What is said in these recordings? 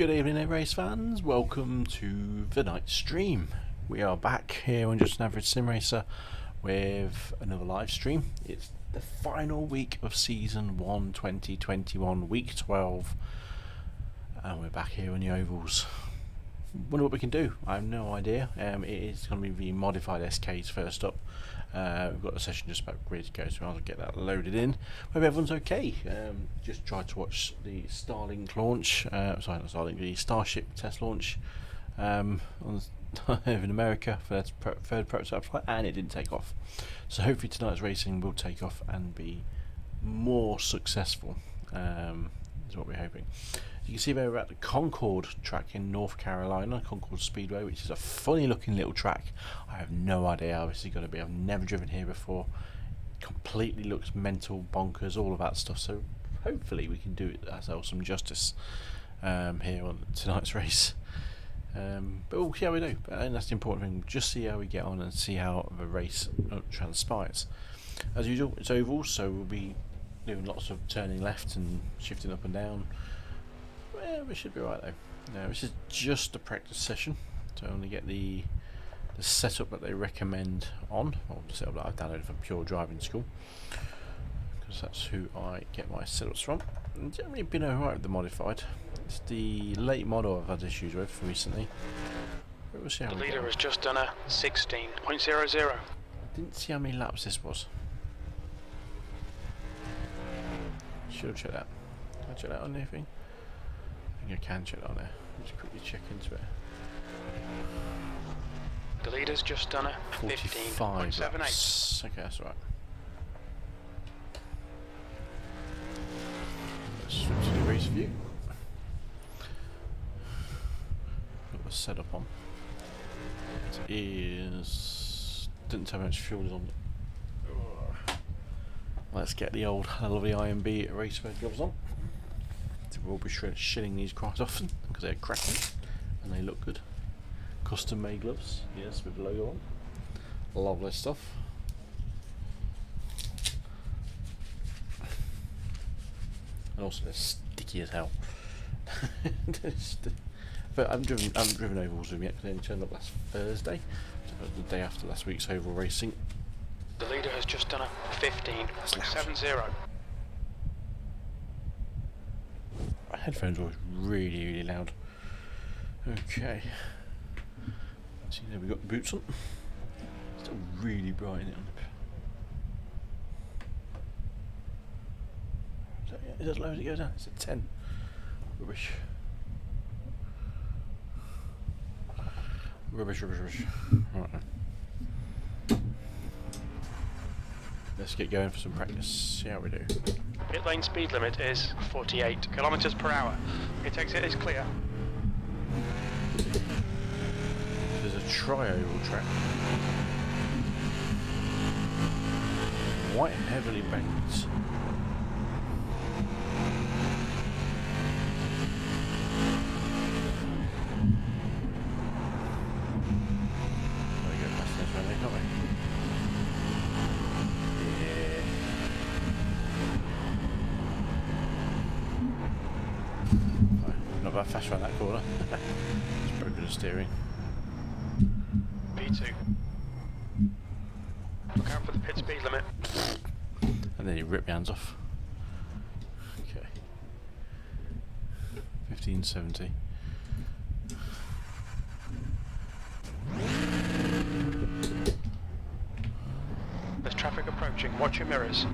Good evening, race fans. Welcome to the night stream. We are back here on Just an Average Sim Racer with another live stream. It's the final week of Season 1 2021, Week 12, and we're back here on the ovals. Wonder what we can do. I have no idea. It is going to be the modified SKs first up. We've got a session just about ready to go, so I'll get that loaded in. Hope everyone's okay. Just tried to watch the Starlink launch, sorry, not Starlink, the Starship test launch over in America for their third prototype flight, and it didn't take off. So hopefully tonight's racing will take off and be more successful, is what we're hoping. You can see there we're at the Concord track in North Carolina, Concord Speedway, which is a funny looking little track. I have no idea how this is going to be. I've never driven here before. It completely looks mental, bonkers, all of that stuff. So hopefully we can do ourselves some justice here on tonight's race. But we'll see how we do. And that's the important thing. Just see how we get on and see how the race transpires. As usual, it's oval, so we'll be doing lots of turning left and shifting up and down. Yeah, we should be right though. Now this is just a practice session to only get the setup that they recommend on, or the setup that I've downloaded from Pure Driving School, because that's who I get my setups from. And generally been alright with the modified. It's the late model I've had issues with recently. But we'll see how the we leader go. has just done a 16.00. I didn't see how many laps this was. Should have checked that. Can I check that on anything? I think I can check that on there. Just quickly check into it. The leader's just done a 45 15.78. laps. Okay, that's right. Let's switch to the race view. Got the setup on. It is. Didn't tell me how much fuel is on it. Let's get the old lovely IMB racewear gloves on. We'll be shilling these quite often because they're cracking and they look good. Custom made gloves, yes, with the logo on. Lovely stuff. And also they're sticky as hell. But I haven't driven ovals with them yet because they only turned up last Thursday, so the day after last week's oval racing. The leader has just done a 15.70. My headphones are always really, really loud. Okay. See, there we got the boots on. Still really bright in it. Is that as low as it goes down? It's at 10. Rubbish. Rubbish. Right then. Let's get going for some practice. See how we do. Pit lane speed limit is 48 kilometers per hour. It exit is clear. There's a tri-oval track. Quite heavily banked. We go past this one, can't we? Not bad fast around that corner. It's very good at steering. P2. Look out for the pit speed limit. And then you rip your hands off. Okay. 1570. There's traffic approaching. Watch your mirrors.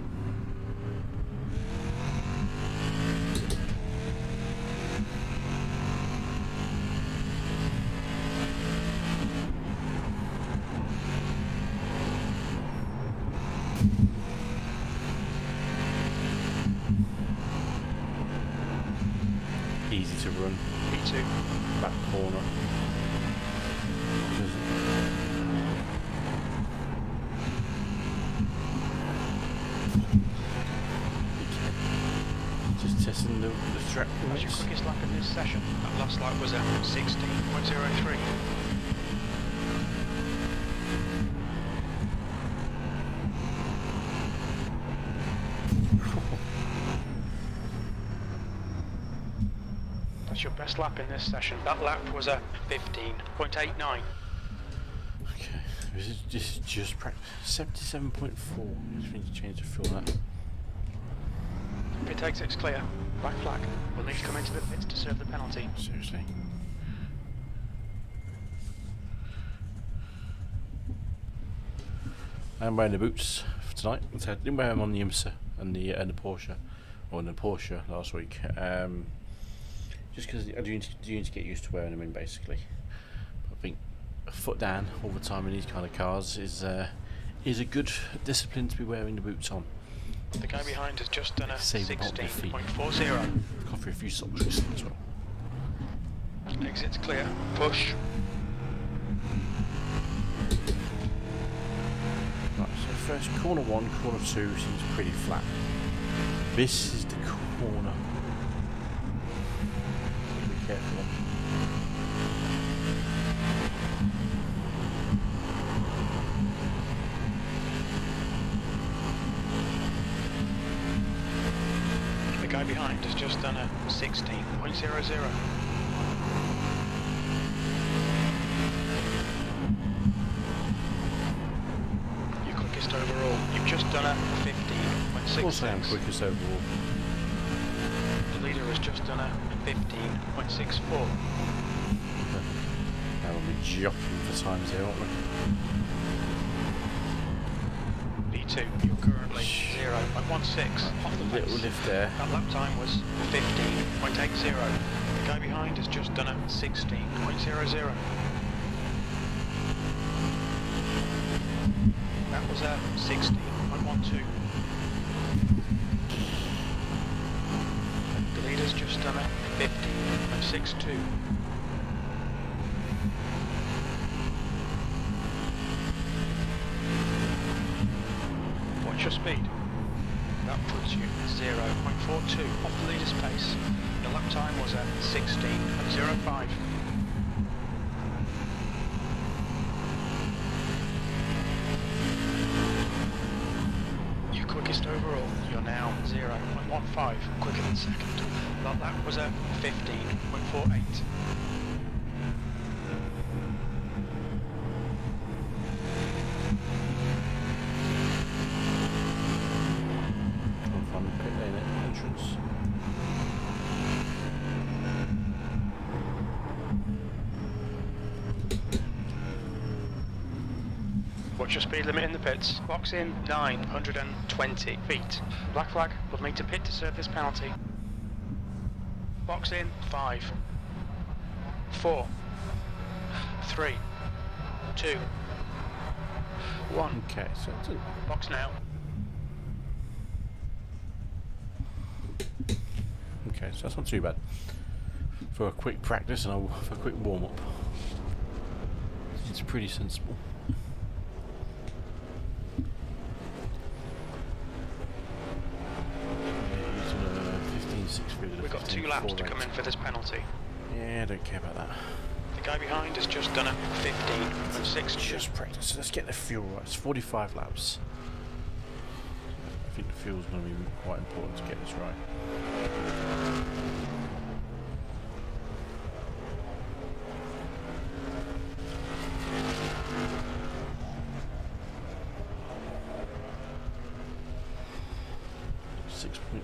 Easy to run. P2. Back corner. Just testing the track That's your limits. quickest lap in this session. That last lap was a 16.03. That's your best lap in this session. That lap was a 15.89. Okay, this is just practice. 77.4. Just need to change the fuel that. Pit exit's clear. Black flag. We'll need to come into the pits to serve the penalty. Seriously. I'm wearing the boots for tonight. I didn't wear them on the IMSA and the Porsche, or in the Porsche last week. Just because I do need to get used to wearing them in, basically. I think a foot down all the time in these kind of cars is a good discipline to be wearing the boots on. The guy behind has just done a Save the bottom of your feet. 16.40. Coffee a few socks recently as well. Exit's clear. Push. Right, so first corner 1, corner 2 seems pretty flat. This is the corner. Be careful. The guy behind has just done a 16.00. Overall, you've just done a 15.66. Of course I am quickest overall. The leader has just done a 15.64. Now we'll be jockeying for times here, aren't we? P2, you're currently 0.16 off the Little pace. lift there. That lap time was 15.80. The guy behind has just done a 16.00. That was a 16.12. The leader's just done a 15.62. What's your speed? That puts you 0.42 off the leader's pace. The lap time was a 16.05. Quickest overall, you're now 0.15 quicker than second. That lap was a 15.48. From the pit lane entrance. What's your speed limit in the pits? Box in 920 feet. Black flag will need to pit to serve this penalty. Box in 5, 4, 3, 2, 1. Okay, so it's Box now. okay, so that's not too bad. For a quick practice and for a quick warm up. It's pretty sensible. We've got 2 laps to come in for this penalty. Yeah, I don't care about that. The guy behind has just done a 15.6. Just practice. Let's get the fuel right. It's 45 laps. I think the fuel's going to be quite important to get this right.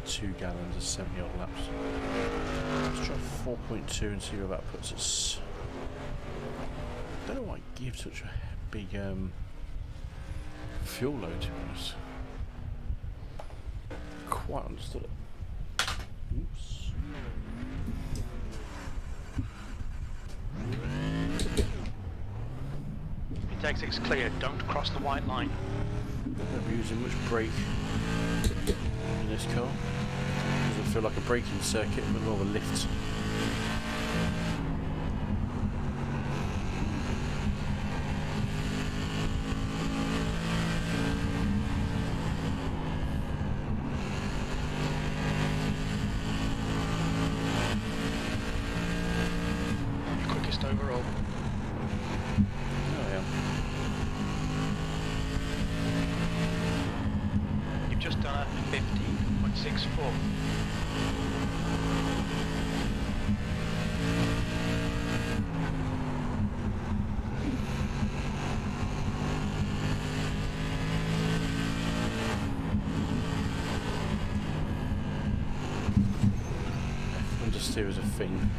.2 gallons is 70 odd laps. Let's try 4.2 and see where that puts us. I don't know why it gives such a big fuel load, to be honest. Quite understood it. Oops. It takes it's clear, don't cross the white line. Don't be using much brake in this car. Doesn't feel like a braking circuit, but more of a lift. Quickest overall. Oh, yeah. You've just done a 15.64. oversteer is a thing.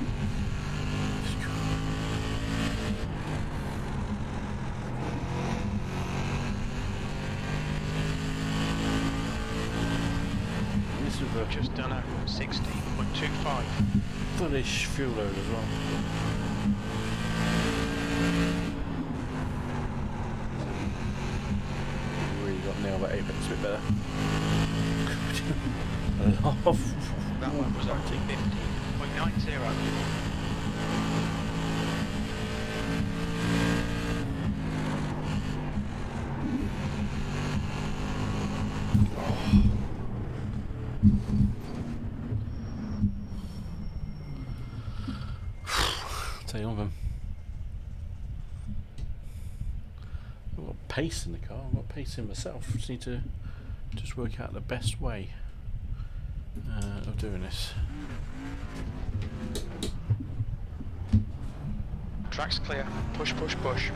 This is a Just done a 16.25. fullish fuel load as well. Really got nailed that Apex a bit better. That one was only 15.90. Tell you one of them. I've got pace in the car, I've got pace in myself. Just need to work out the best way of doing this. Track's clear. Push, push, push.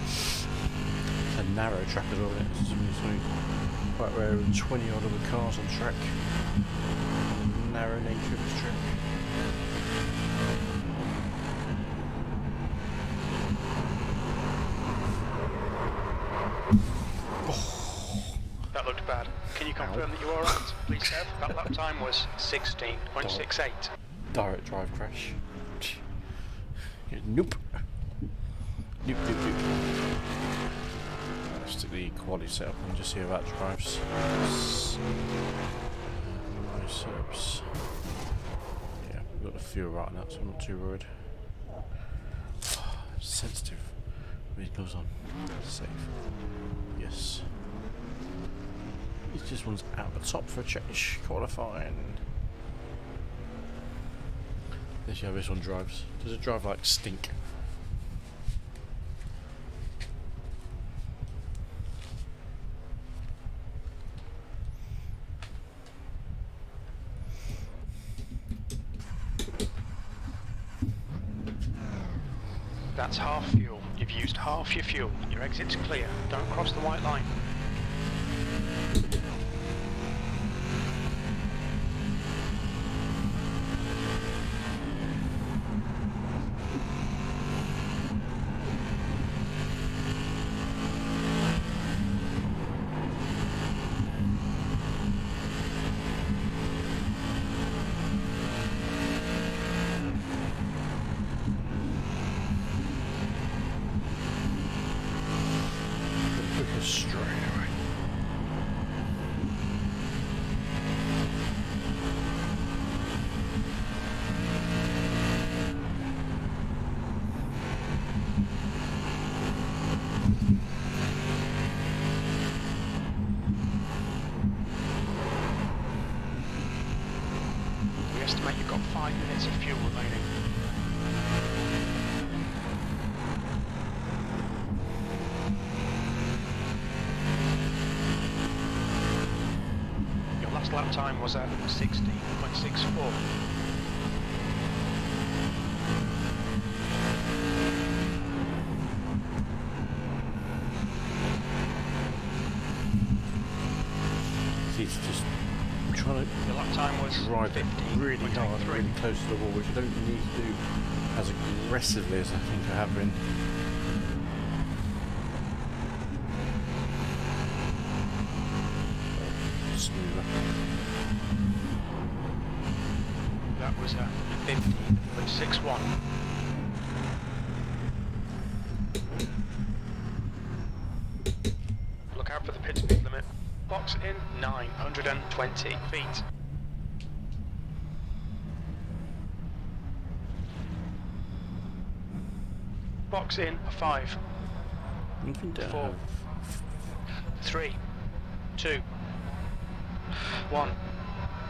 It's a narrow track as well, isn't it? It's only quite rare with 20 odd other cars on track. Narrow nature of this track. That looked bad. Can you confirm that you are right, please, Seb? That lap time was 16.68. Direct drive crash. Nope. Nope, nope, nope. Let's stick the quality setup and just see how that drives. Nice setups. Yeah, we've got the fuel right now, so I'm not too worried. Sensitive. It goes on. Safe. Yes. This just one's at the top for a change. Qualifying. Let's see how this one drives. Does it drive like stink? That's half fuel. You've used half your fuel. Your exit's clear. Don't cross the white line. We estimate you've got 5 minutes of fuel remaining. Your last lap time was at 16.64. It's just trying to Your lap time was drive it really hard, really close to the wall, which I don't need to do as aggressively as I think I have been. Smoother. That was at 15.61. Look out for the pit speed limit. Box in 920 feet. Box in 5, Even down. 4, 3, 2, 1.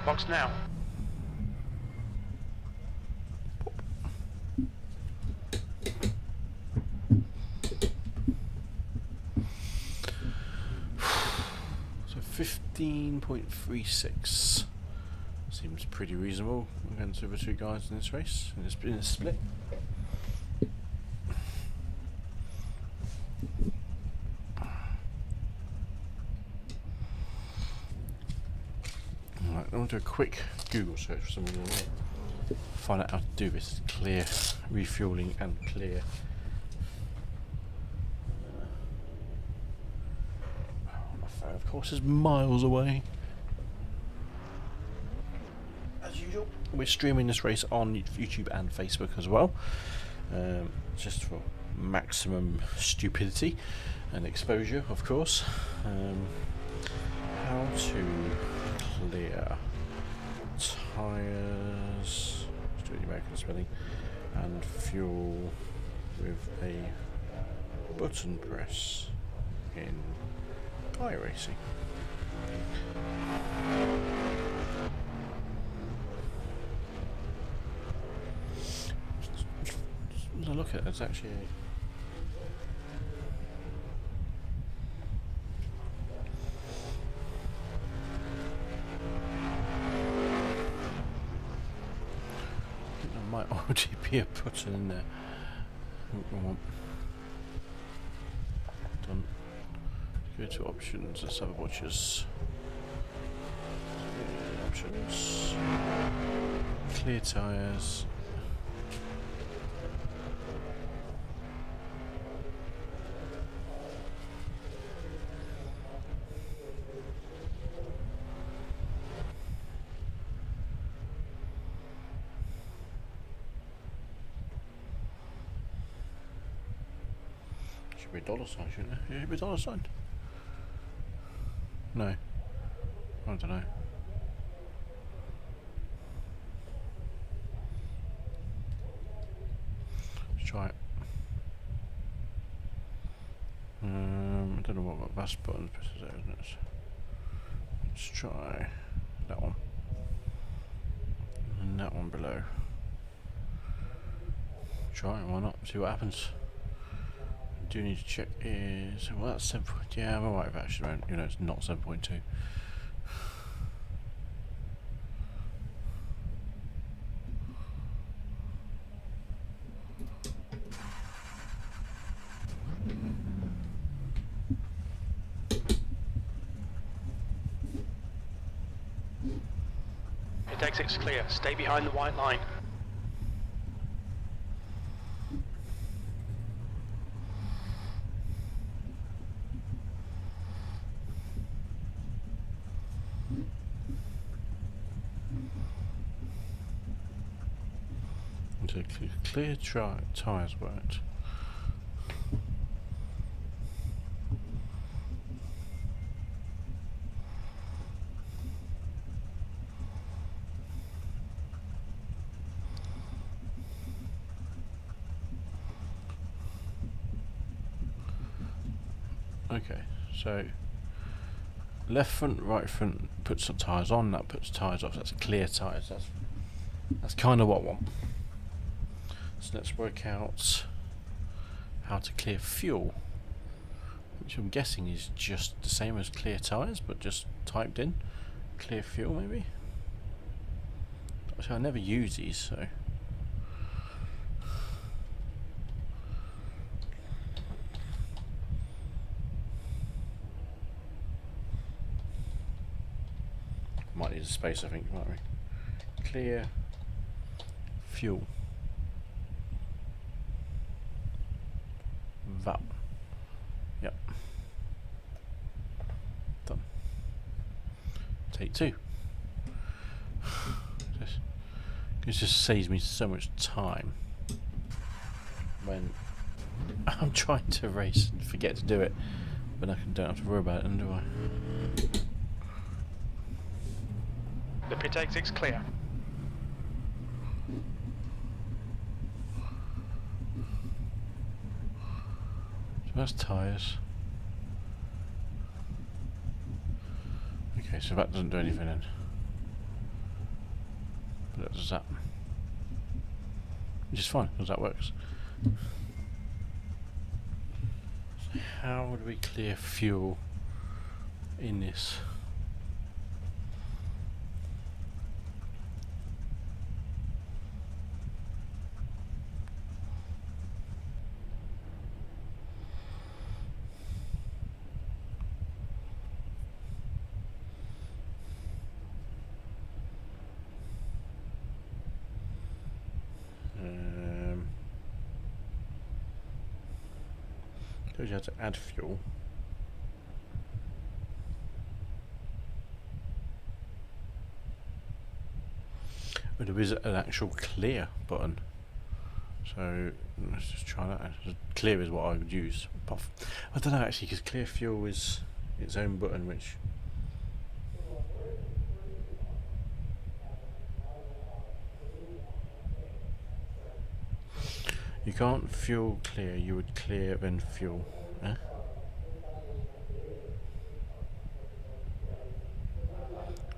Box now. So 15.36. Seems pretty reasonable against the other two guys in this race, in this split. Right, I want to do a quick Google search for something to find out how to do this clear refueling and clear. My phone, of course, is miles away. As usual, we're streaming this race on YouTube and Facebook as well, just for maximum stupidity and exposure, of course. How to clear tyres, let's do the American spelling, and fuel with a button press in iRacing. Just look at it, it's actually might already be a button in there. Done. Go to options. Let's have a watches. Options. Clear tyres. Should be a dollar sign, shouldn't it? Yeah, should be a dollar sign. No. I don't know. Let's try it. I don't know what VAS buttons presses there, isn't it? Let's try that one. And that one below. Try it, why not? See what happens. Do need to check is, well, that's 7. Yeah, I'm alright with Action around, you know, it's not 7.2. Pit exit's clear, stay behind the white line. Clear tyres worked. Okay, so left front, right front puts some tyres on, that puts tyres off, that's clear tyres, that's kind of what I want. So let's work out how to clear fuel, which I'm guessing is just the same as clear tyres, but just typed in clear fuel maybe. So I never use these, so might need a space, I think, might we? Clear fuel. That. Yep. Done. Take 2. It just saves me so much time when I'm trying to race and forget to do it, but I don't have to worry about it, do I? The pit exit's clear. So that's tyres. Okay, so that doesn't do anything then. But that does that. Which is fine, because that works. So how would we clear fuel in this? Shows you how to add fuel. But there is an actual clear button. So let's just try that. Clear is what I would use. I don't know actually, because clear fuel is its own button, which you can't fuel clear. You would clear then fuel. Eh?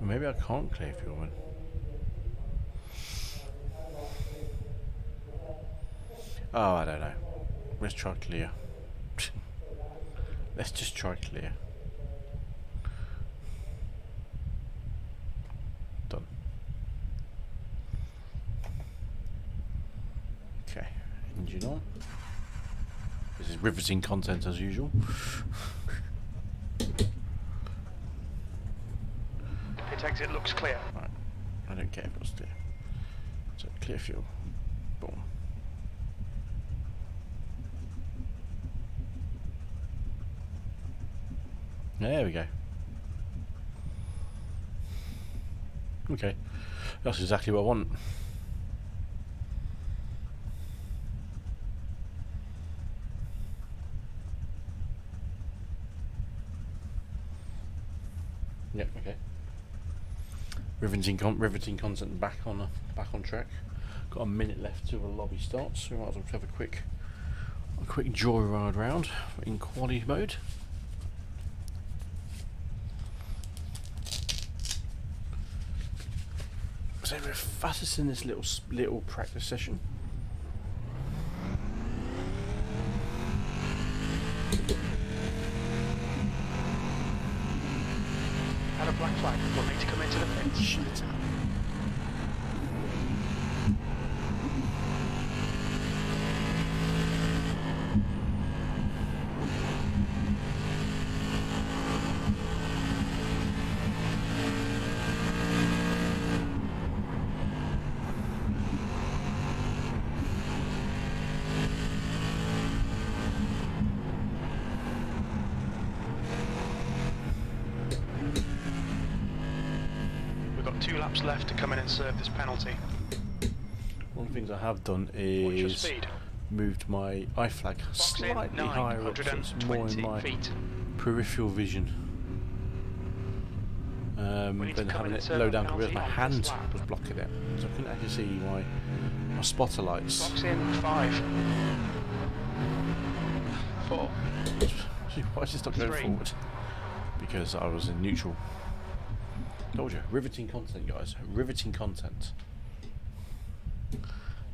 Well, maybe I can't clear fuel then. Oh, I don't know. Let's try clear. Let's just try clear. Done. Okay, engine on. This is riveting content as usual. Pit exit looks clear. Right, I don't care if it's clear. So clear fuel. Boom. There we go. Okay, that's exactly what I want. Yep. Okay. Riveting content back on track. Got a minute left till the lobby starts, so we might as well have a quick joyride round in quali mode. So we're fastest in this little practice session. Had a black flag. We'll need to come into the pits. Shit. Left to come in and serve this penalty. One of the things I have done Watch your is speed. moved my iFlag slightly higher up, so it's more in my peripheral vision. Than having it low down because my hand was blocking it, so I couldn't actually see my spotter lights. Box in 5, 4. Why is this not going 3. forward? Because I was in neutral. Told you, riveting content, guys. Riveting content.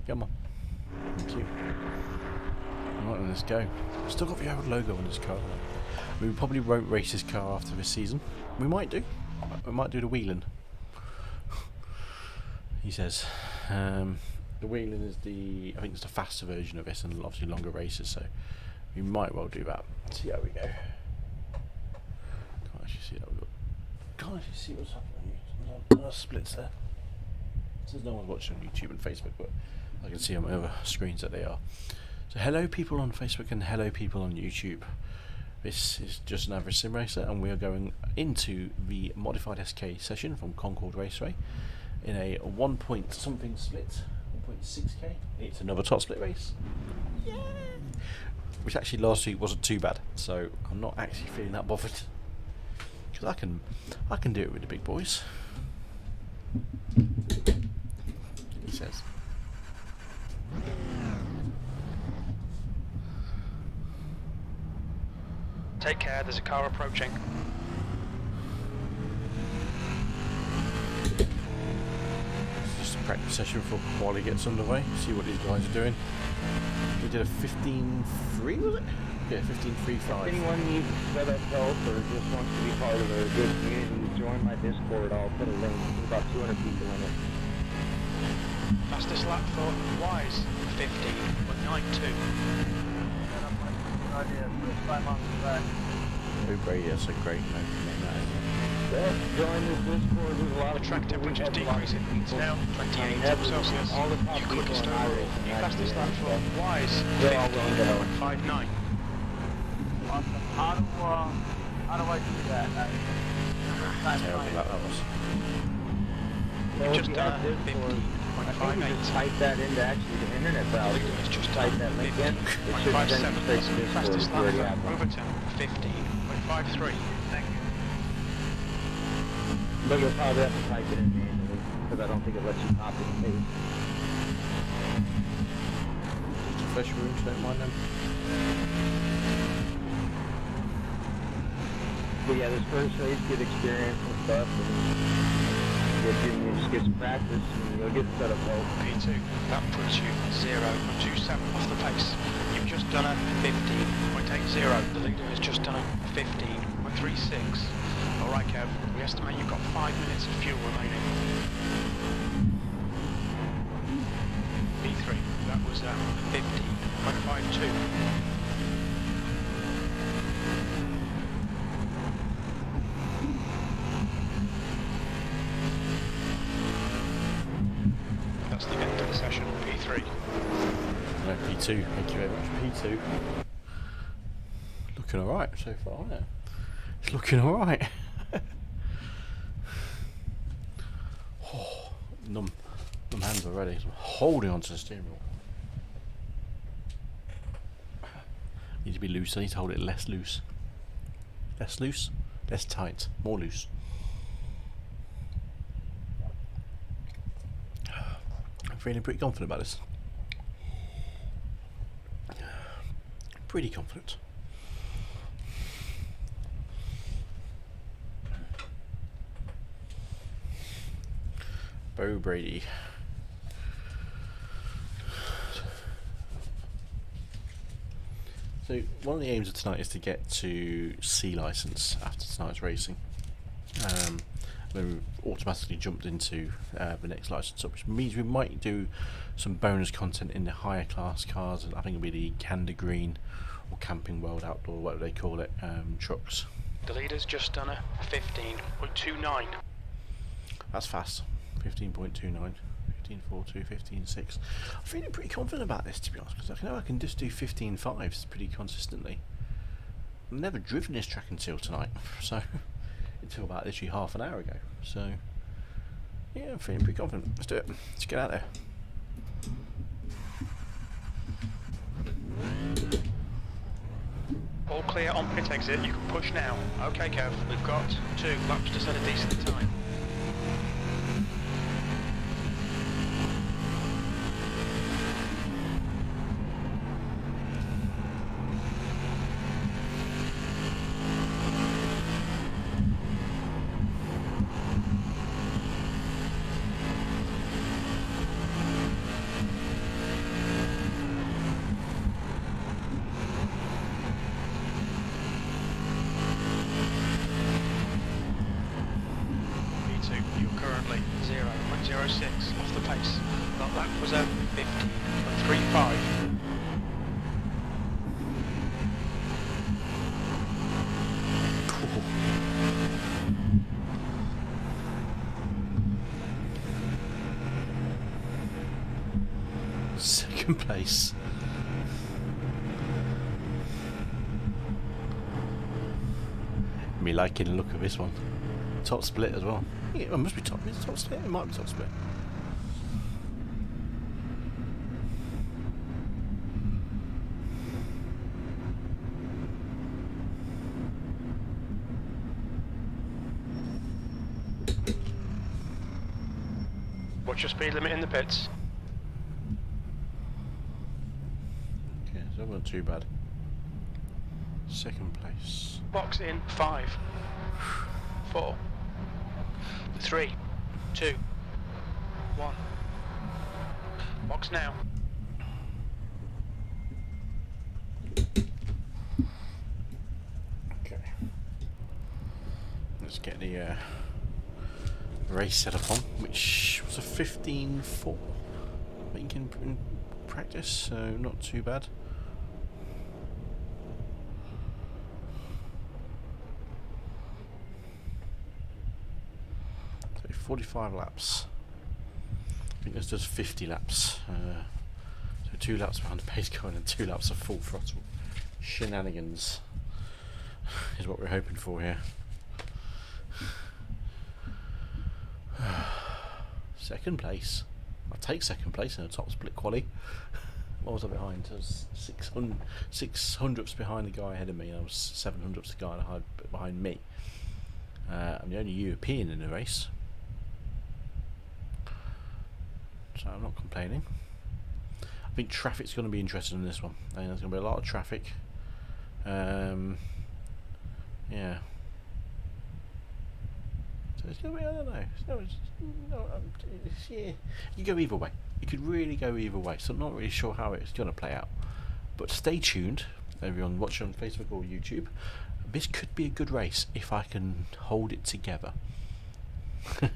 Come on. Thank you. Right, let's go. Still got the old logo on this car. We probably won't race this car after this season. We might do. We might do the wheeling. He says. The wheeling is I think it's the faster version of this, and obviously longer races. So we might well do that. See how we go. Can't actually see that. Can't actually see what's happening. Splits there. Says no one's watching on YouTube and Facebook, but I can see on my other screens that they are. So hello people on Facebook and hello people on YouTube. This is just an average sim racer, and we are going into the modified SK session from Concord Raceway in a 1 point something split, 1.6k. It's another top split race. Yeah. Which actually last week wasn't too bad, so I'm not actually feeling that bothered. Because I can do it with the big boys. He says. Take care, there's a car approaching. Just a practice session for quali gets underway. See what these guys are doing. We did a 15.3, was it? Yeah, 15.35. If anyone needs setup help or just wants to be part of a good community, join my Discord. I'll put a link. There's about 200 people in it. Fastest lap for Wise, 15.92. Oh, great, yeah, so great. No, Well, join this Discord. There's a lot The of track people. temperature is decreasing. It's now 28 Celsius. All the top You people quickest in overall. iRacing New fastest lap for Wise, They're all going to 15.59. Awesome. How do I do that? Terrible that was. Well, Just if you have this for, I think you just type that into actually the internet browser. It's just type that link in. It should send you straight to Discord if you already have one. Overton 15.53. Thank you. But you'll probably have to type it in manually, because I don't think it lets you copy and paste. Fresh rooms, don't mind them. But yeah, this first race, get experience and stuff, and you just get some practice, and you'll get set up well. P2, that puts you 0.27 off the pace. You've just done a 15.80. The leader has just done a 15.36. Alright Kev, we estimate you've got 5 minutes of fuel remaining. P3, that was 15.52. That's the end of the session, P3. No, P2, thank you very much. P2. Looking alright so far, isn't it? It's looking alright. Oh, numb hands already. I'm holding onto the steering wheel. Need to be loose, I need to hold it less loose. Less loose? Less tight. More loose. I'm feeling pretty confident about this. Pretty confident. Bo Brady. So one of the aims of tonight is to get to C license after tonight's racing. Then we've automatically jumped into the next license up, which means we might do some bonus content in the higher class cars, and I think it'll be the Canada Green or Camping World Outdoor, whatever they call it, trucks. The leader's just done a 15.29. That's fast. 15.29, 15.42, 15.6. I'm feeling pretty confident about this, to be honest, because I know I can just do 15.5s pretty consistently. I've never driven this track until tonight, so until about literally half an hour ago. So yeah, I'm feeling pretty confident. Let's do it. Let's get out there. All clear on pit exit, you can push now. Okay Kev, we've got 2 laps to set a decent time. Currently 0.06 off the pace. Well, that was a 15.35. Cool. Second place. Me liking the look of this one. Top split as well. Yeah, it must be top. Is it top split? It might be top split. What's your speed limit in the pits? Okay, so that wasn't too bad. Second place. Box in 5, 4, 3, 2, 1. Box now. Okay. Let's get the race set up on, which was a 15.4. I think in practice, so not too bad. So 45 laps. I think this does 50 laps. So 2 laps behind the pace car and 2 laps of full throttle shenanigans. is what we're hoping for here. Second place. I'll take second place in a top split quali. What was I behind? I was 600ths behind the guy ahead of me. I was 700ths the guy behind me. I'm the only European in the race, so I'm not complaining. I think traffic's going to be interesting in this one. I think there's going to be a lot of traffic. Yeah. So it's going to be, I don't know. Yeah. You go either way. You could really go either way. So I'm not really sure how it's going to play out. But stay tuned, everyone watching on Facebook or YouTube. This could be a good race if I can hold it together.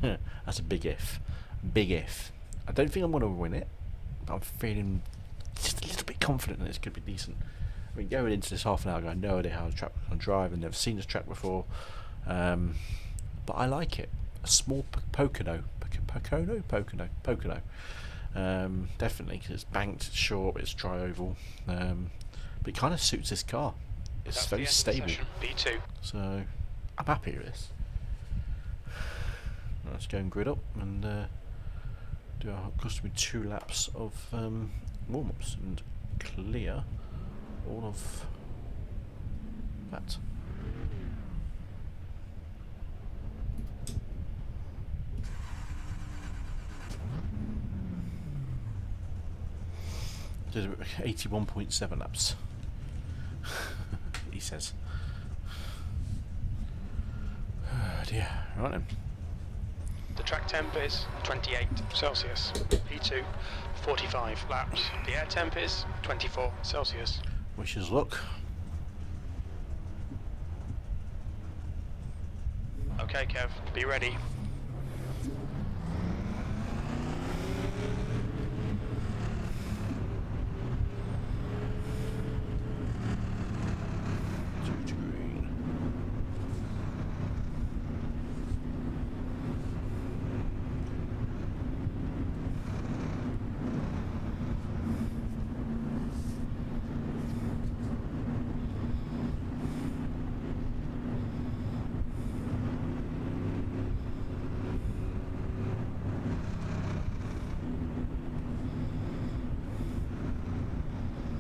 That's a big if. Big if. I don't think I'm going to win it, but I'm feeling just a little bit confident that this could be decent. I mean, going into this half an hour, I've got no idea how the track I drive and never seen this track before. But I like it. A small Pocono. Definitely, because it's banked, it's short, it's tri-oval. But it kind of suits this car. It's very stable. B2. So I'm happy with this. Let's go and grid up and do our customary 2 laps of warm-ups and clear all of that. Did 81.7 laps. He says. Oh dear. Right then. The track temp is 28 Celsius. P2, 45 laps. The air temp is 24 Celsius. Wish us luck. Okay, Kev, be ready.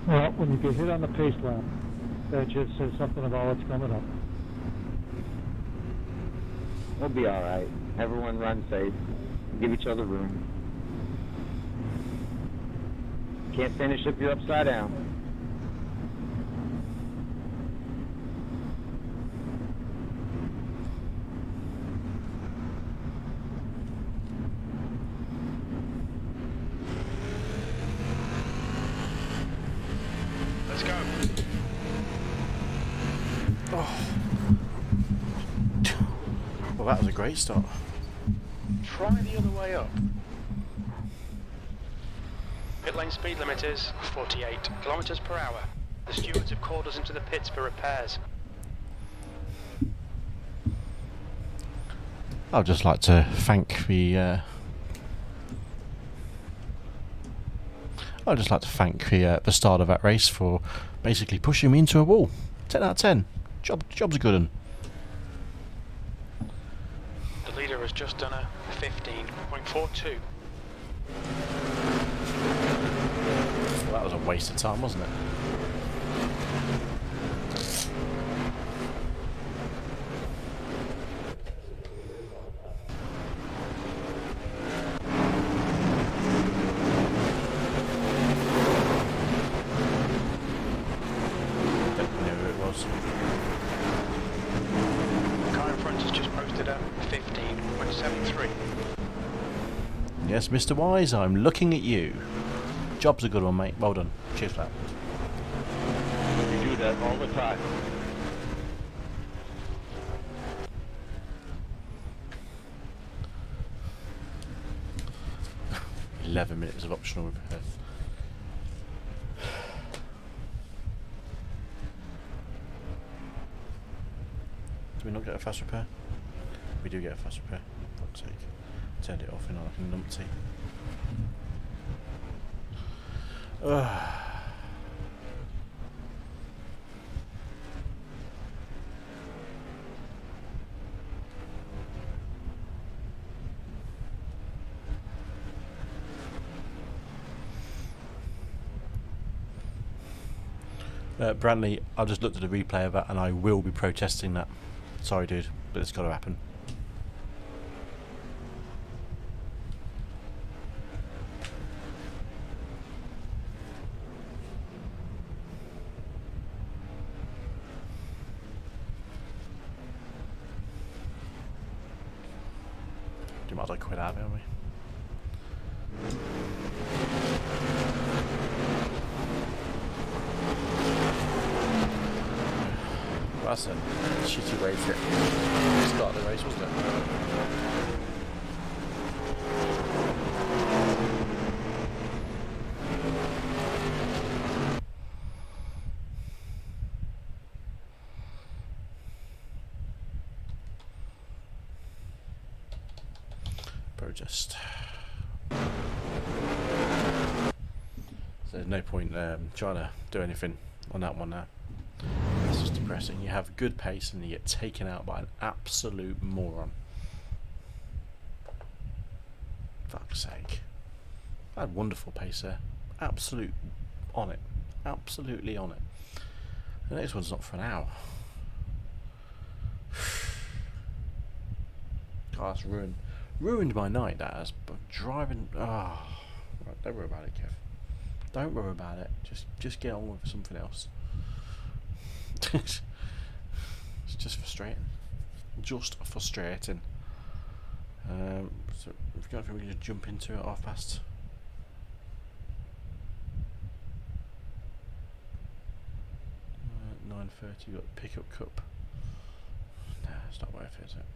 Well, when you get hit on the pace lap, that just says something about what's coming up. We'll be alright. Everyone run safe. Give each other room. Can't finish if you're upside down. Let's go. Oh. Well, that was a great start. Try the other way up. Pit lane speed limit is 48 kilometers per hour. The stewards have called us into the pits for repairs. I'd just like to thank the the start of that race for basically pushing me into a wall. 10 out of 10. Job's a good one. The leader has just done a 15.42. Well, that was a waste of time, wasn't it? Yes, Mr. Wise, I'm looking at you. Job's a good one, mate. Well done. Cheers for that. You do that all the time. $11 minutes of optional repair. Do we not get a fast repair? We do get a fast repair. Fuck's sake. Turned it off in like a numpty. Brantley, I just looked at the replay of that and I will be protesting that. Sorry dude, but it's got to happen. You might as well quit out, haven't we? Well, that's a shitty way to start the race, wasn't it? Protest. So there's no point trying to do anything on that one now. It's just depressing. You have good pace and you get taken out by an absolute moron. Fuck's sake. I had wonderful pace there. Absolute on it. Absolutely on it. The next one's not for an hour. God, that's ruined my night, that has. But driving, right, don't worry about it, Kev. Don't worry about it. Just get on with something else. It's just frustrating. Just frustrating. So if you don't, we can just jump into it at 5:30. 9:30. You got pickup cup. Nah, it's not worth it, is it?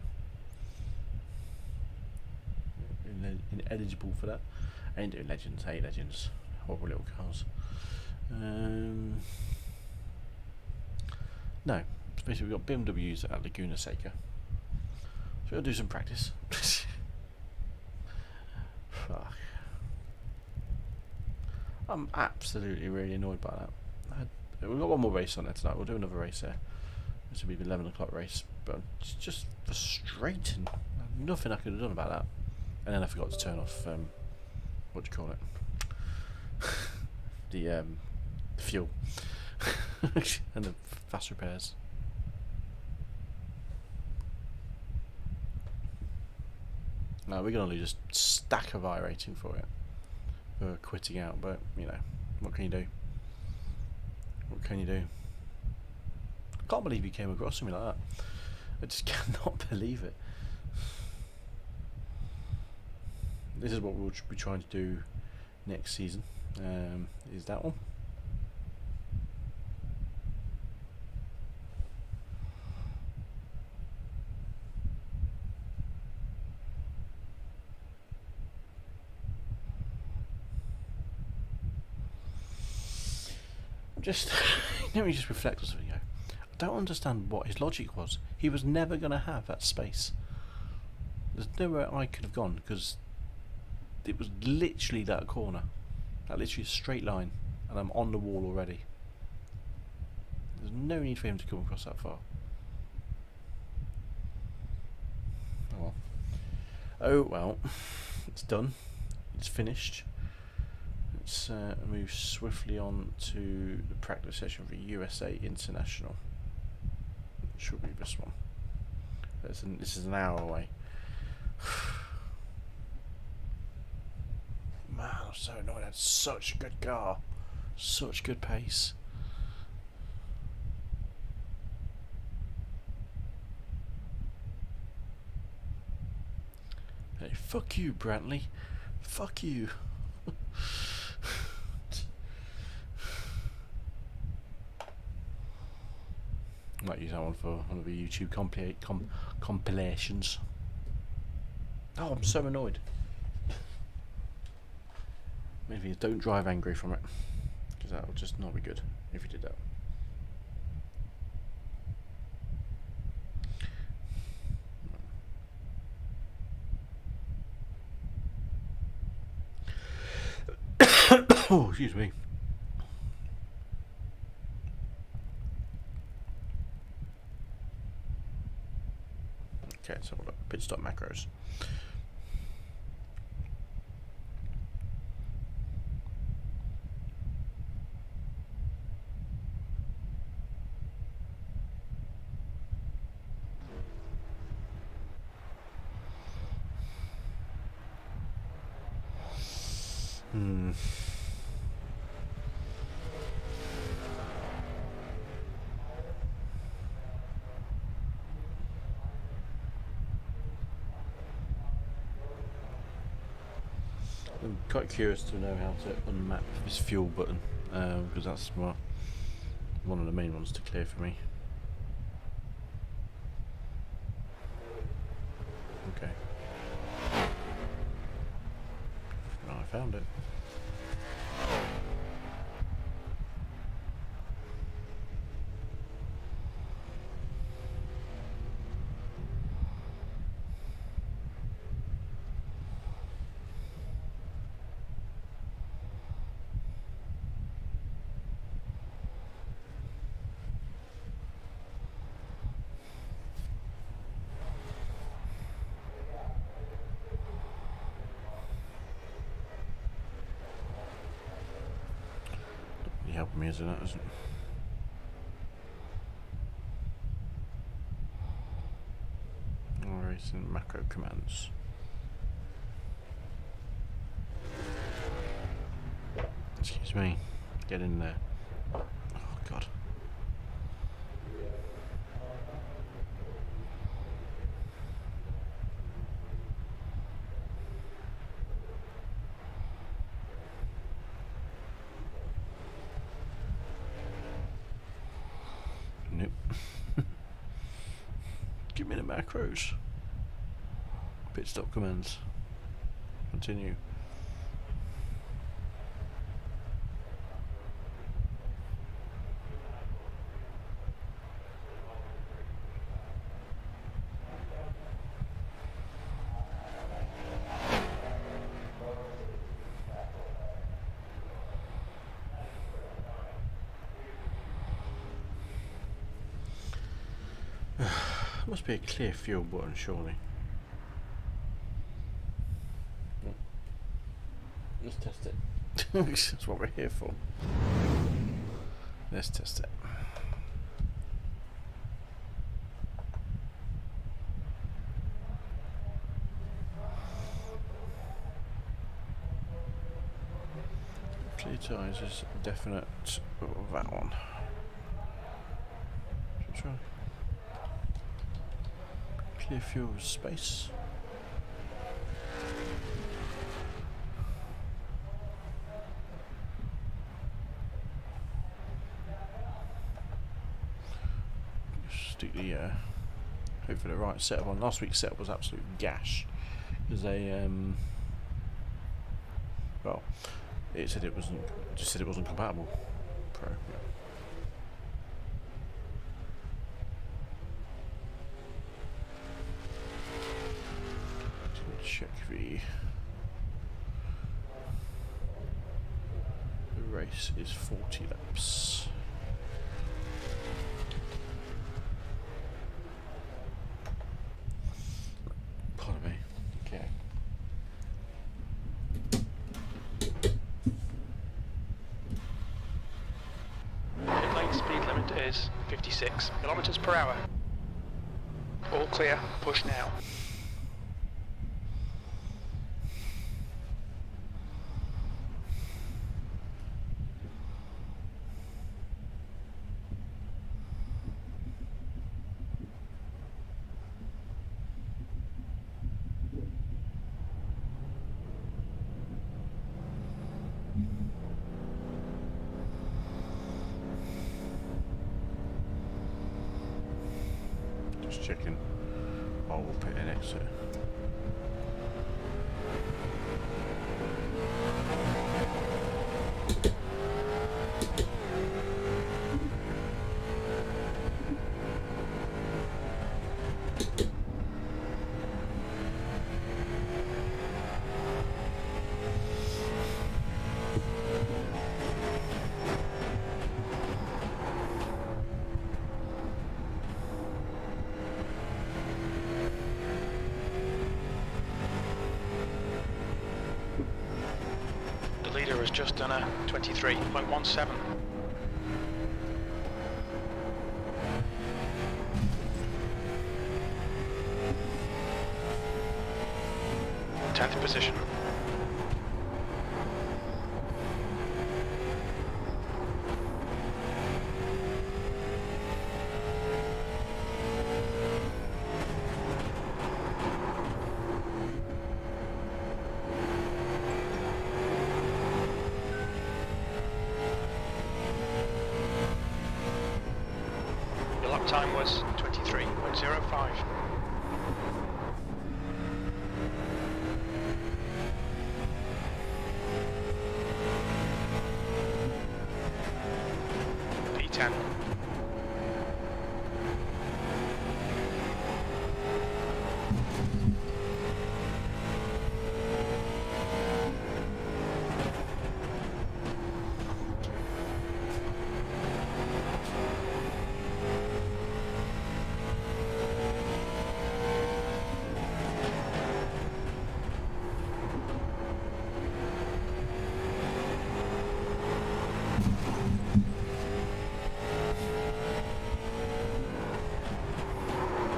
Ineligible for that. I ain't doing legends. I hate legends. Horrible little cars. No, basically we've got BMWs at Laguna Seca. So we'll do some practice. Fuck. I'm absolutely really annoyed by that. We've got one more race on there tonight. We'll do another race there. This will be the 11 o'clock race. But it's just frustrating. Nothing I could have done about that. And then I forgot to turn off, what do you call it? The fuel. And the fast repairs. Now we're going to lose a stack of iRacing for it. For quitting out, but you know, what can you do? What can you do? I can't believe you came across something like that. I just cannot believe it. This is what we'll be trying to do next season. Is that one? Just let me just reflect on something. I don't understand what his logic was. He was never going to have that space. There's nowhere I could have gone because it was literally that corner, that literally a straight line, and I'm on the wall already. There's no need for him to come across that far. Oh well. Oh well. It's done. It's finished. Let's move swiftly on to the practice session for USA International. It should be this one. This is an hour away. Man, I'm so annoyed. I had such a good car. Such good pace. Hey, fuck you, Brantley. Fuck you. Might use that one for one of the YouTube compilations. Oh, I'm so annoyed. Maybe don't drive angry from it, because that would just not be good if you did that. Oh, excuse me. Okay, so we'll pit stop macros. I'm quite curious to know how to unmap this fuel button, because that's one of the main ones to clear for me. Okay. Oh, I found it. Helping me, isn't it? iRacing macro commands. Excuse me. Get in there. Oh God. Nope. Give me the macros. Pit stop commands. Continue. Must be a clear fuel button, surely. Let's test it. That's what we're here for. Let's test it. Clear tyres is definite. Oh, that one. Try. Clear fuel space. Stick the hopefully the right setup on. Last week's setup was absolute gash because they well, it said it wasn't, just said it wasn't compatible. Pro. Yeah. Check the race is 40 laps. Pardon me. Okay. Pit lane speed limit is 56 kilometers per hour. All clear. Push now. Just checking. Oh, we'll put an exit. Has just done a 23.17. Tenth position. Your lap time was 23.05. P10.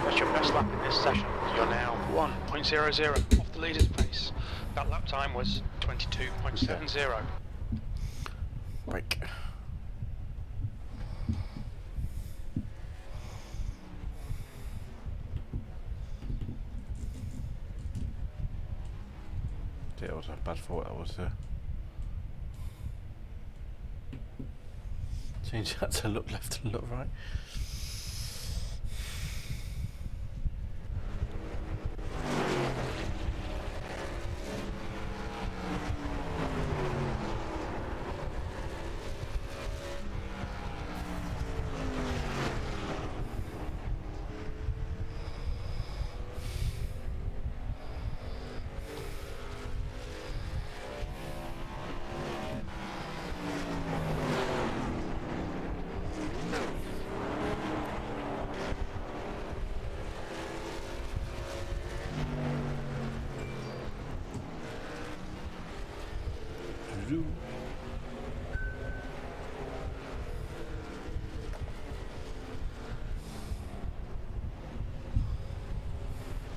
That's your best lap in this session. You're now 1.00 off the leader's pace. That lap time was 22.70. Break. Yeah, it was a bad thought. That was change that to look left and look right.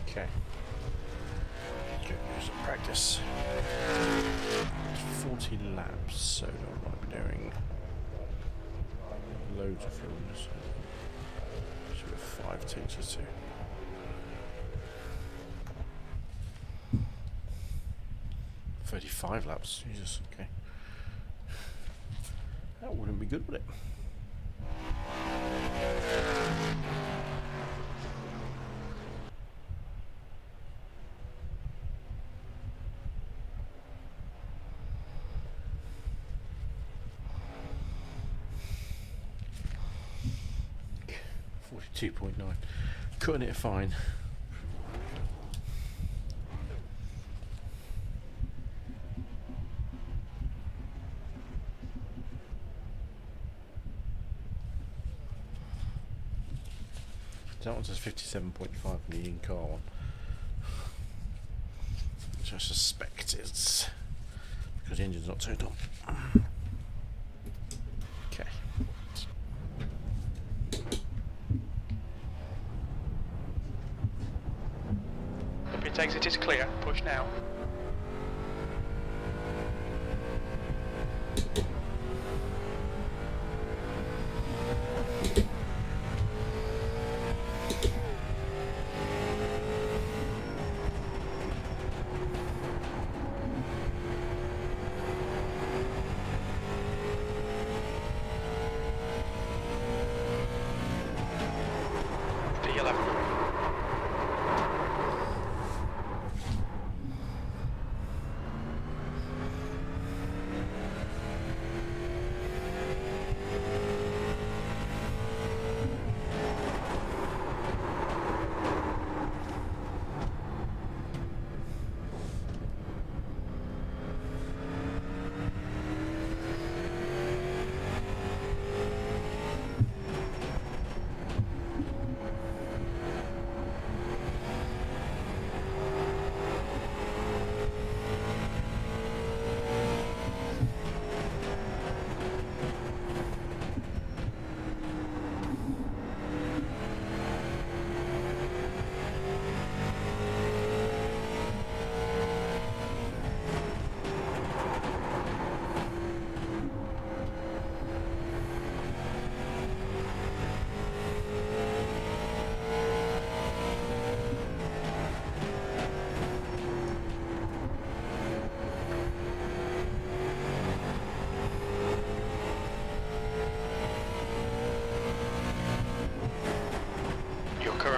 Okay. Go do some practice. 40 laps, so I might be doing loads of fuel. So 5 takes us to 35 laps. Jesus, okay. That wouldn't be good, would it? Okay, 42.9. Cutting it fine. That one says 57.5 in the in-car one, which I suspect is because the engine's not turned on. Okay. If it takes it is clear, push now.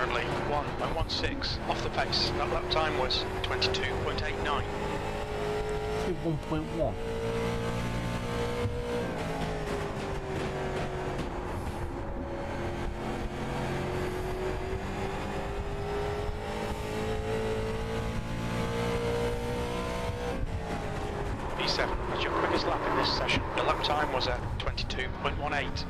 currently 1.16 off the pace. That lap time was 22.89. 1.1. P7 was your quickest lap in this session. The lap time was at 22.18.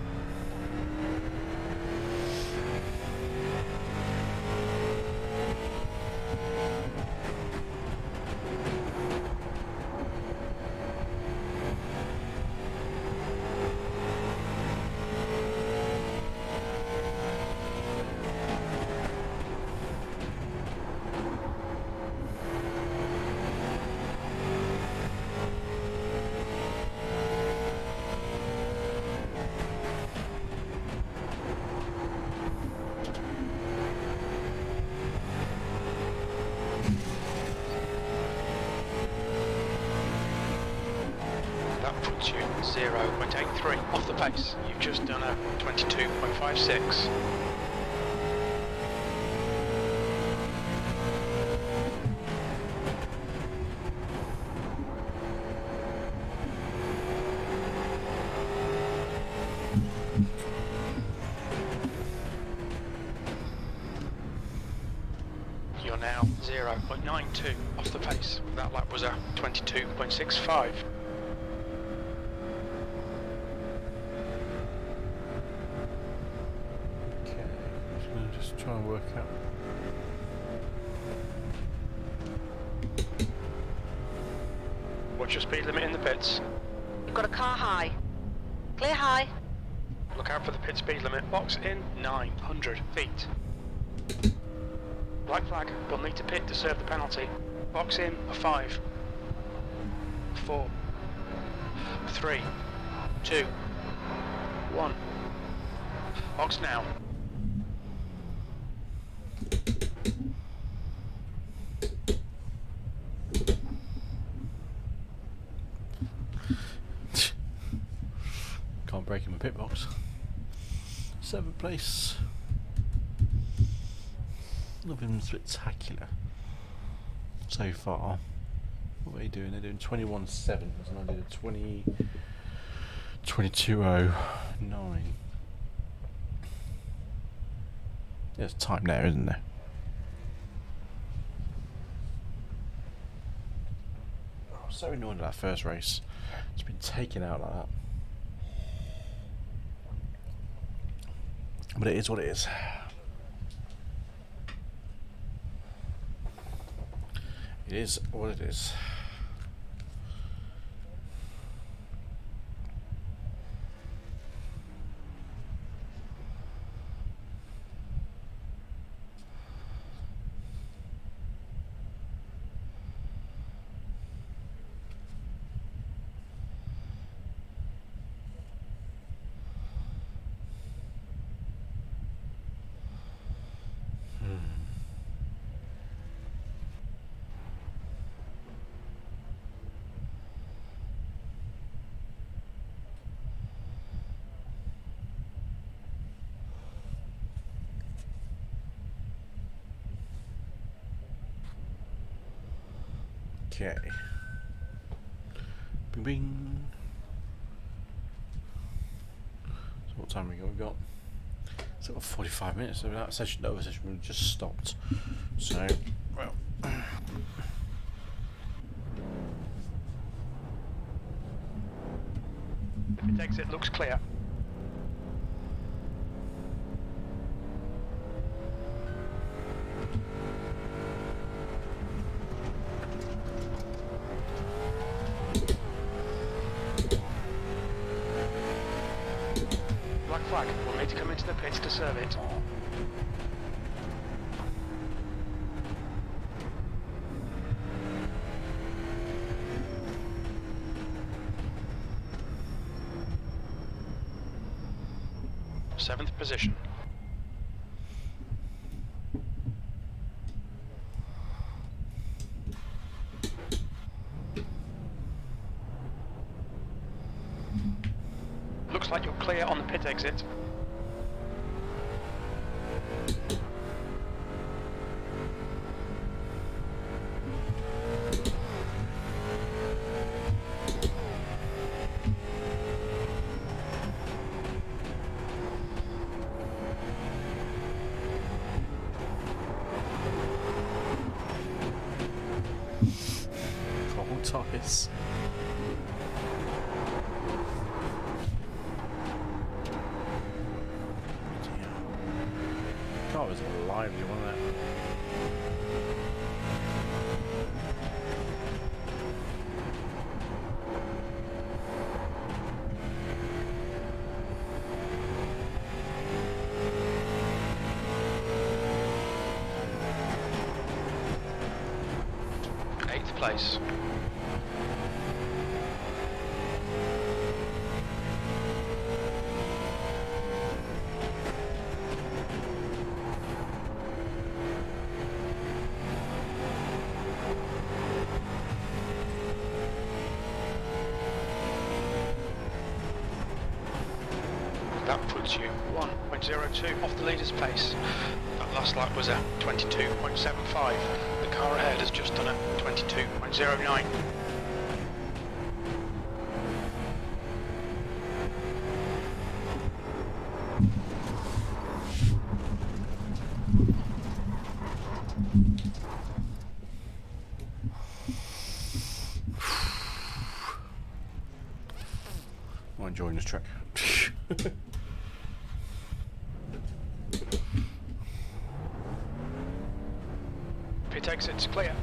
That puts you 0.83 off the pace. You've just done a 22.56. You're now 0.92 off the pace. That lap was a 22.65. Just try and work out. What's your speed limit in the pits? You've got a car high. Clear high. Look out for the pit speed limit. Box in 900 feet. Black flag, you'll need to pit to serve the penalty. Box in a 5, 4, 3, 2, 1. Box now. Can't break in my pit box. 7th place. Nothing spectacular so far. What are they doing? They're doing 21.7, and I did a 22.09. There's time there, isn't there? Oh, so annoying that first race. It's been taken out like that. But it is what it is. It is what it is. Okay. Bing bing. So what time have we got? It's got 45 minutes. So that session, the other session really just stopped. So, well. The pit exit looks clear. Flag will need to come into the pits to serve it. Seventh position. Looks like you're clear on the pit exit. this. Car was a lively one, wasn't it? Place. That puts you 1.02 off the leader's pace. That last lap was at 22.75. The car ahead has just done a 22.09. I'm enjoying this track. Pit exit's clear.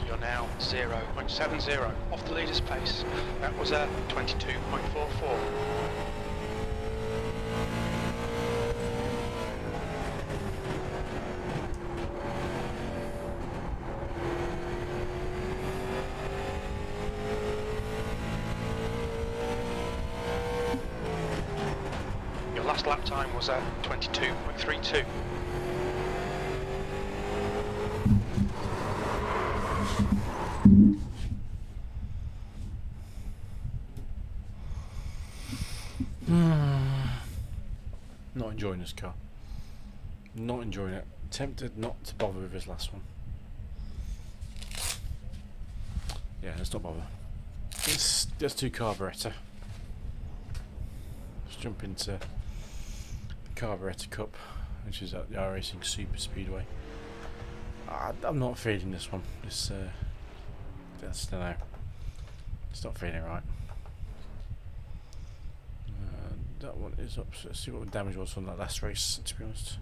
You're now 0.70 off the leader's pace. That was a 22.44. Your last lap time was a 22.32. Not enjoying this car. Not enjoying it. Tempted not to bother with this last one. Yeah, let's not bother. Let's do carburetor. Let's jump into the carburetor cup, which is at the iRacing Super Speedway. I'm not feeling this one. This, I don't know. It's not feeling right. That one is up. So let's see what the damage was from that last race, to be honest.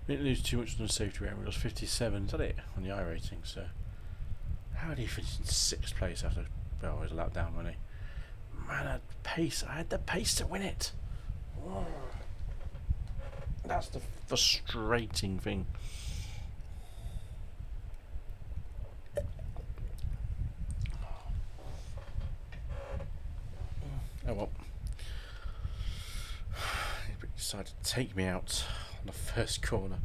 We didn't lose too much on the safety rating. We lost 57, is that it, on the iRacing? So, how did he finish in 6th place after, well, he was a lap down, wasn't he? Man, I had the pace to win it. Oh. That's the frustrating thing. Oh well. He decided to take me out on the first corner.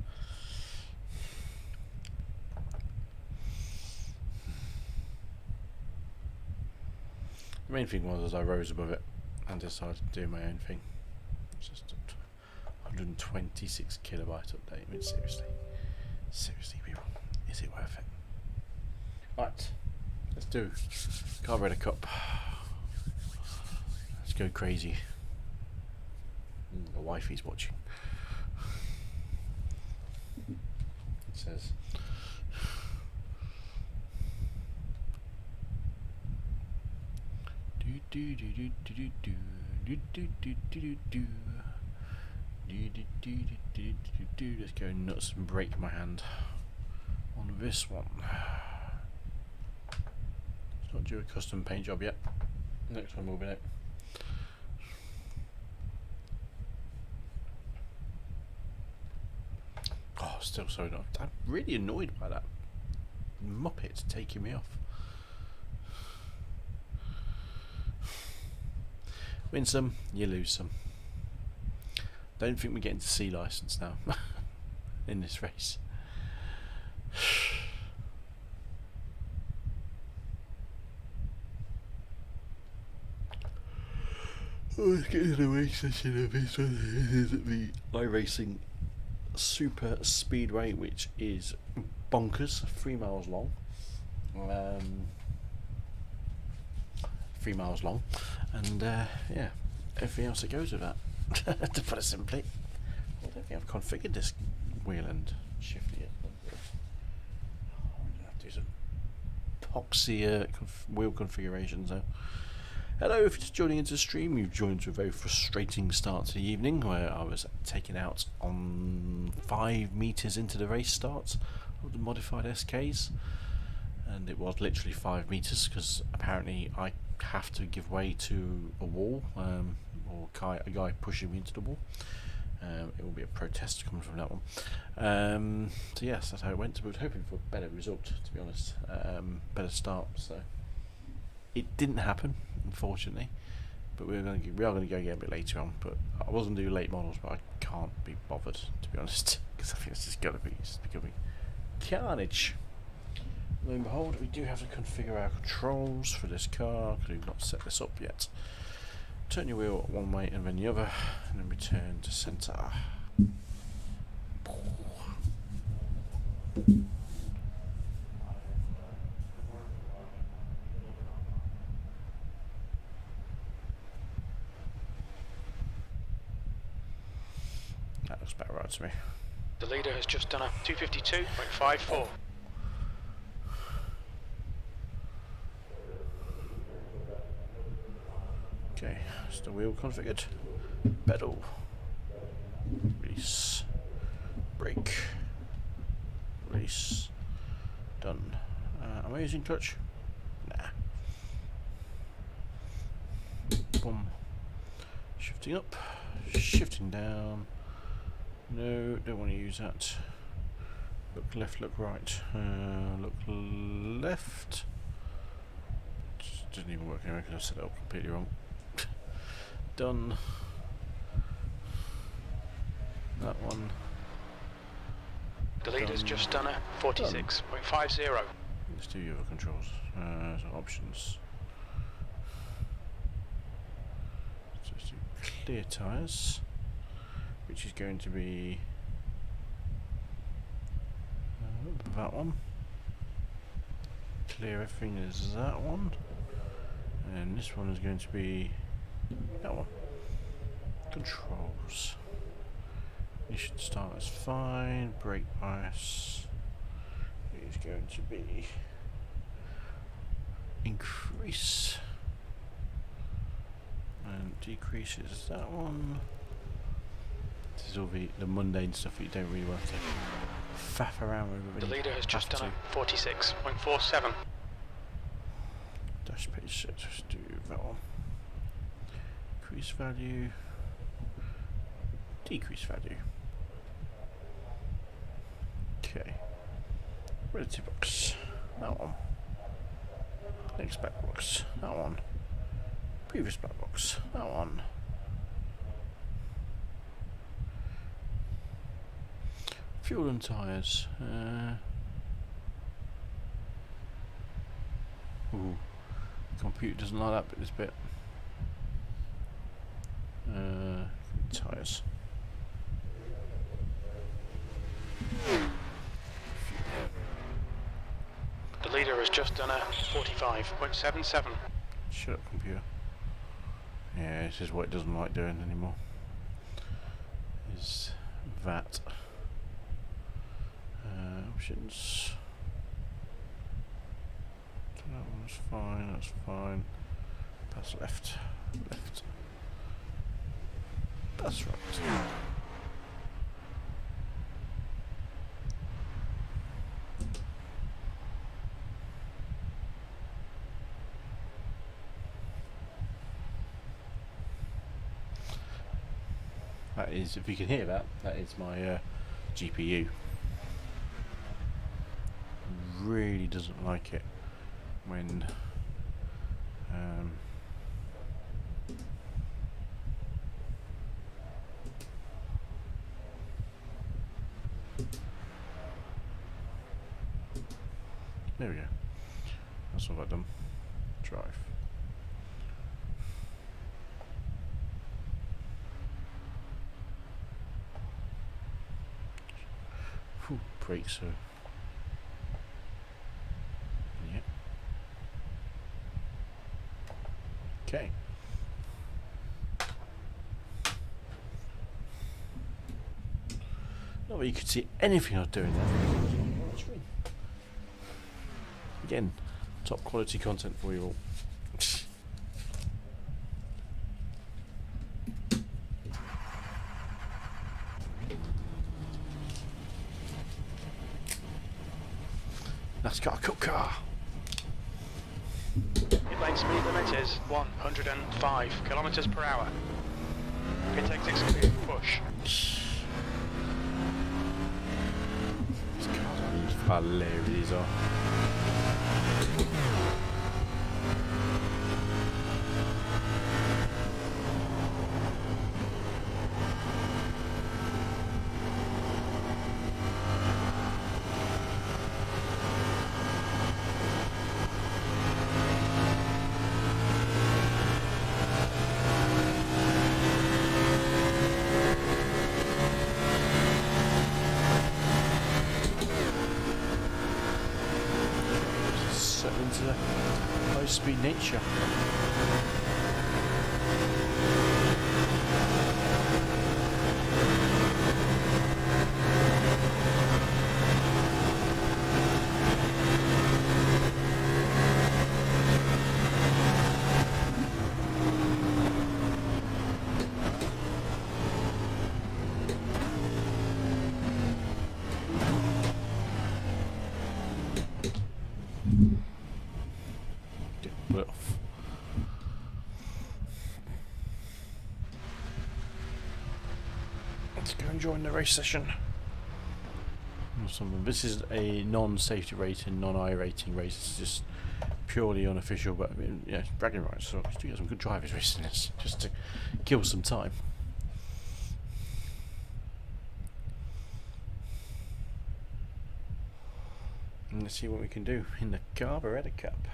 The main thing was I rose above it and decided to do my own thing. It's just a 126 kilobyte update. I mean, seriously, people, is it worth it? Right, let's do carburetor cup. Let's go crazy. The wifey's watching. It says. Let's go nuts and break my hand on this one. Not do a custom paint job yet. Next one will be it. Oh, still so not. I'm really annoyed by that Muppet taking me off. Win some, you lose some. Don't think we're getting to C license now in this race. Let's get into the race session of this one. This is the iRacing Super Speedway, which is bonkers, 3 miles long. 3 miles long, and yeah, everything else that goes with that. To put it simply, I don't think I've configured this wheel and shift yet. I'm gonna have to do some epoxy wheel configuration. So, hello, if you're just joining into the stream, you've joined to a very frustrating start to the evening where I was taken out on 5 meters into the race start of the modified SKs, and it was literally 5 meters because apparently I have to give way to a wall, or a guy pushing me into the wall. It will be a protest coming from that one. So yes, that's how it went. We were hoping for a better result, to be honest, better start. So it didn't happen, unfortunately. But we are going to go get a bit later on. But I was going to do late models, but I can't be bothered, to be honest, because I think it's just going to be becoming carnage. Lo and behold, we do have to configure our controls for this car because we've not set this up yet. Turn your wheel one way and then the other, and then return to centre. That looks about right to me. The leader has just done a 252.54. Okay, that's the wheel configured. Pedal. Release. Brake. Release. Done. Am I using clutch? Nah. Boom. Shifting up. Shifting down. No, don't want to use that. Look left, look right. Look left. Just doesn't even work anyway because I set it up completely wrong. Done. That one. The leader's just done a 46.50. Let's do your other controls. So options. So let's do clear tyres, which is going to be that one. Clear everything is that one. And this one is going to be that one. Controls. Ignition start is fine. Brake bias is going to be increase. And decrease is that one. This is all the mundane stuff that you don't really want to faff around with. The leader has just done a 46.47. Dash page set, just do that one. Increase value, decrease value. Okay. Relative box, that one. Next back box, that one. Previous back box, that one. Fuel and tyres. Ooh. Computer doesn't like that bit, this bit. Tyres. The leader has just done a 45.77. Shut up, computer. Yeah, this is what it doesn't like doing anymore. Is that options? That one's fine. That's fine. Pass left. Left. That's right. That is, if you can hear that, that is my GPU. Really doesn't like it when there we go. That's all I've done. Drive. Whew, brakes are. Yep. Okay. Not that you could see anything I was doing there. Again, top quality content for you all. NASCAR Cup car. Pit lane speed limit is 105 kilometers per hour. Pit exits clear. Push. These cars are hilarious, these are. Into high-speed nature. Let's go and join the race session. This is a non-safety rating, non-iRacing race. It's just purely unofficial, but I mean, yeah, bragging rights. So we do get some good drivers racing this, just to kill some time. And let's see what we can do in the Carburetor Cup.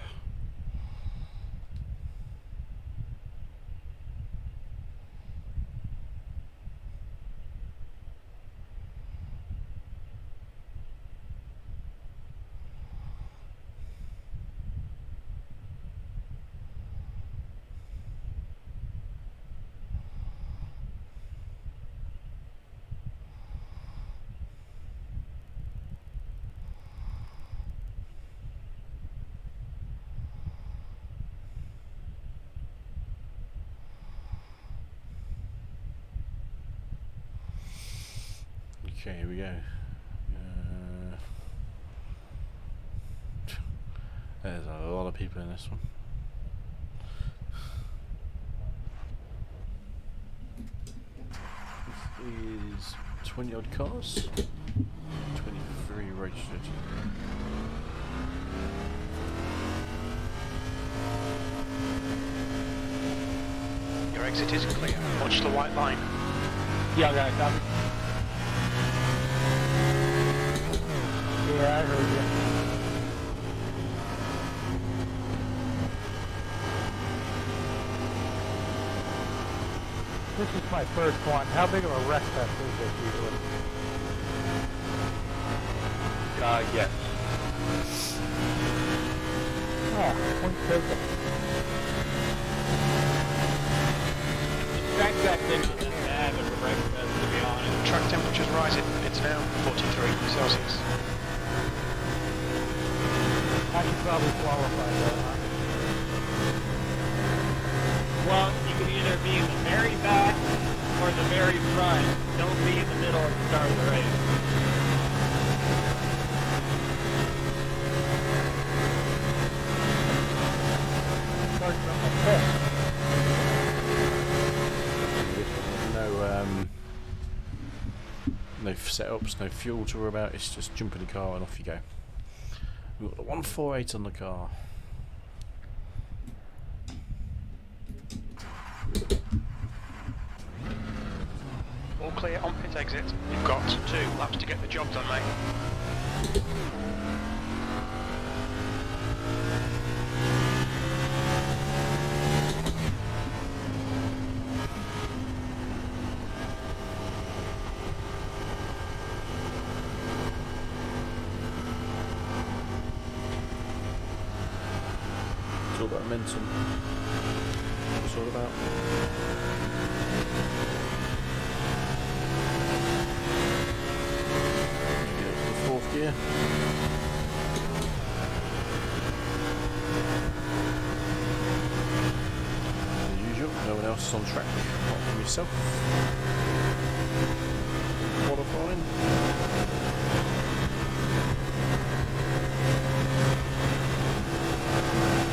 Okay, here we go. There's a lot of people in this one. This is 20 odd cars, 23 registered. Your exit is clear. Watch the white line. Yeah, I got it, copy. Yeah, I heard you. This is my first one. How big of a wreck fest is this usually? Yes. Ah, point taken. Track back into that bad of a wreck fest, to be honest. Track temperature's rising. It's now 43 Celsius. I should probably qualify that, huh? Well, you can either be in the very back or the very front. Don't be in the middle at the start of the race. Start from the pit. No No setups, no fuel to worry about. It's just jump in the car and off you go. We've got the 148 on the car. All clear on pit exit. You've got 2 laps to get the job done, mate. It's all about momentum. What it's all about. Get up to the 4th gear. As usual, no one else is on track apart from yourself. Qualifying.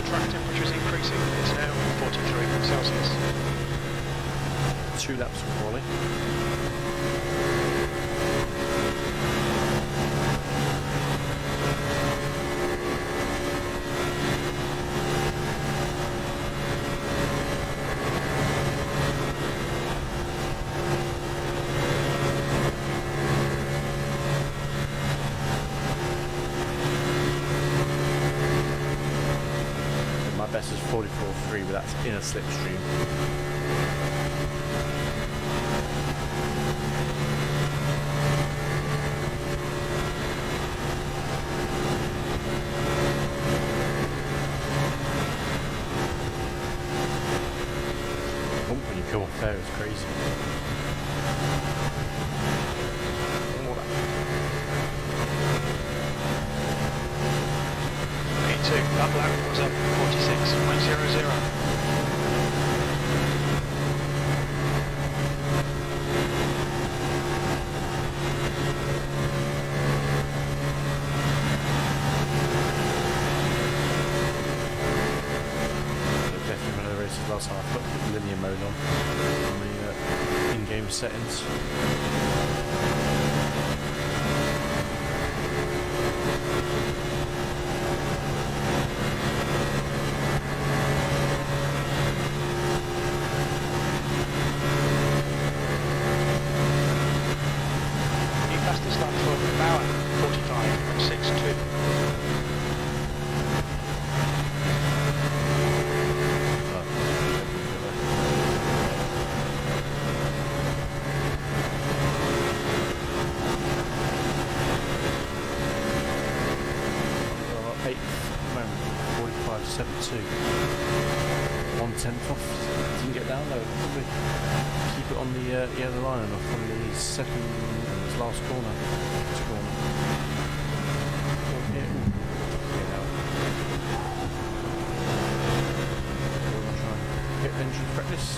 Track temperature is increasing. It's now 43 Celsius. 2 laps of quali. My best is 44.3, but that's in a slipstream. When you come off there, it's crazy. P2, that lap was up 46.00. Definitely one of the races last time I put linear mode on the in-game settings. You passed this lap for an hour, 45.62. Off. Didn't get down though. Probably keep it on the other line and off on the second last corner. This corner. Get out. We're gonna try and get engine practice.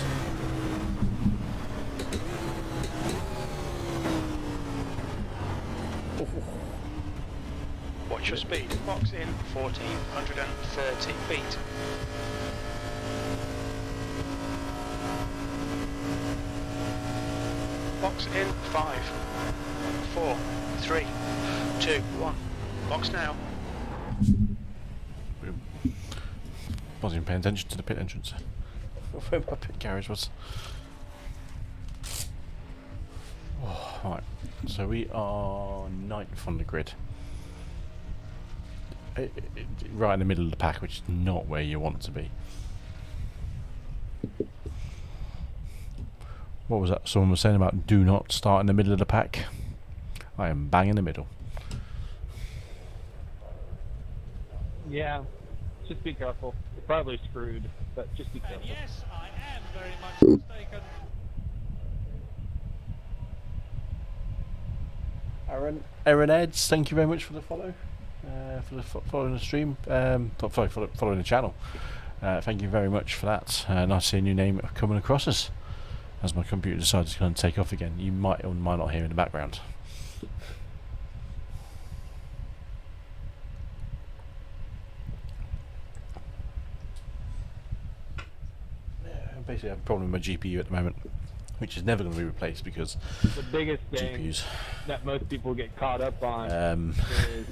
Watch your speed. Box in 1430 feet. Box in 5, 4, 3, 2, 1. Box now. Wasn't even paying attention to the pit entrance. Where my pit garage was. Oh, right, so we are 9th on the grid. Right in the middle of the pack, which is not where you want to be. What was that someone was saying about do not start in the middle of the pack? I am bang in the middle. Yeah, just be careful. You're probably screwed, but just be careful. And yes, I am very much mistaken. Aaron Eds, thank you very much for the follow, following the stream, following the channel. Thank you very much for that. Nice to see a new name coming across us. As my computer decides it's going to take off again, you might or might not hear in the background. Basically, I have a problem with my GPU at the moment. which is never going to be replaced because The biggest thing GPUs that most people get caught up on is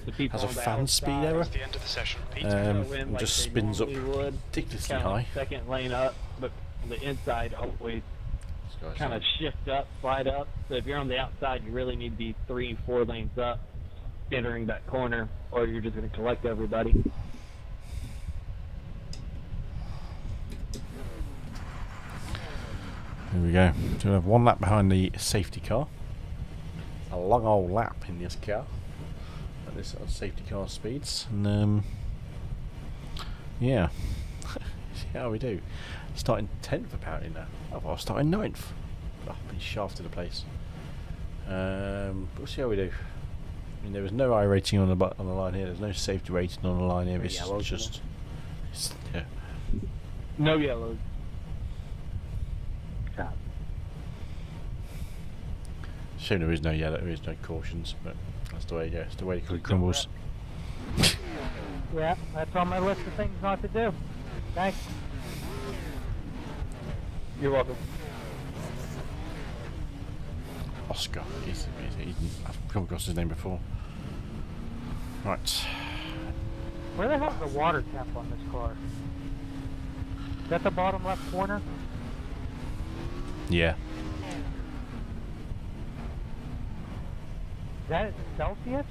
the people has a on the fan speed outside error. That's the end of the session. Peter. go in And like just they spins up normally would, ridiculously kind of high. second lane up, but on the inside always kind of shift up, slide up. So if you're on the outside, you really need to be 3, 4 lanes up entering that corner, or you're just going to collect everybody. Here we go. So we have 1 lap behind the safety car. A long old lap in this car. At this safety car speeds. And yeah. See how we do. Starting 10th apparently now. Oh, well, starting 9th. Oh, I've been shafted a place. We'll see how we do. I mean, there was no iRating on the line here. There's no safety rating on the line here. It's just, yeah. No yellows. Shame there is no yellow. There is no cautions, but that's the way. Yeah, it's the way the cookie crumbles. Yeah, that's on my list of things not to do. Thanks. You're welcome. Oscar. I've come across his name before. Right. Where the hell's the water temp on this car? Is that the bottom left corner? Yeah. Is that in Celsius?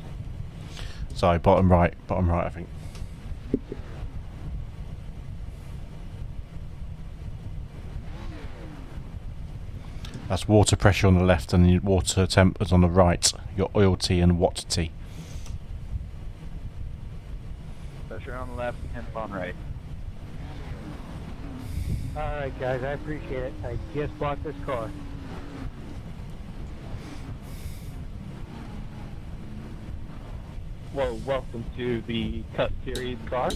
Sorry, bottom right, I think. That's water pressure on the left and the water temp is on the right. Your oil T and watt T. Pressure on the left, temp on right. Alright guys, I appreciate it. I just bought this car. Well, welcome to the Cut Series car.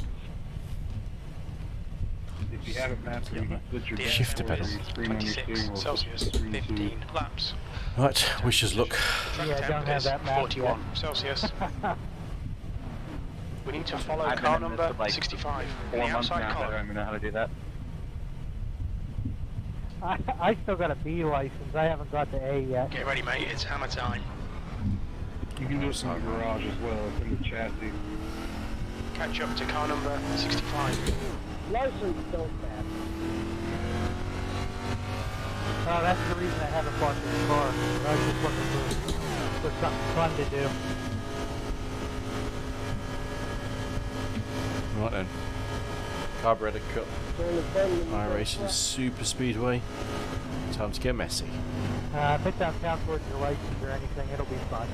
If you haven't mastered, you can switch your Shifter pedal. 26 Celsius, 15 laps. Right, wishes luck. Track Yeah, I temp don't have is that map 41 yet. Celsius. We need to follow I've car been in this number for like 65. 4 The months outside now, I don't column. even know how to do that. I still got a B license. I haven't got the A yet. Get ready, mate. It's hammer time. You can do it in the garage as well, it's in the chassis. Catch up to car number 65. License don't pass. Oh, that's the reason I haven't bought this car. I was just looking for something fun to do. Right then. Carburetor cut. iRacing super speedway. Time to get messy. If it doesn't count towards your license or anything, it'll be fun.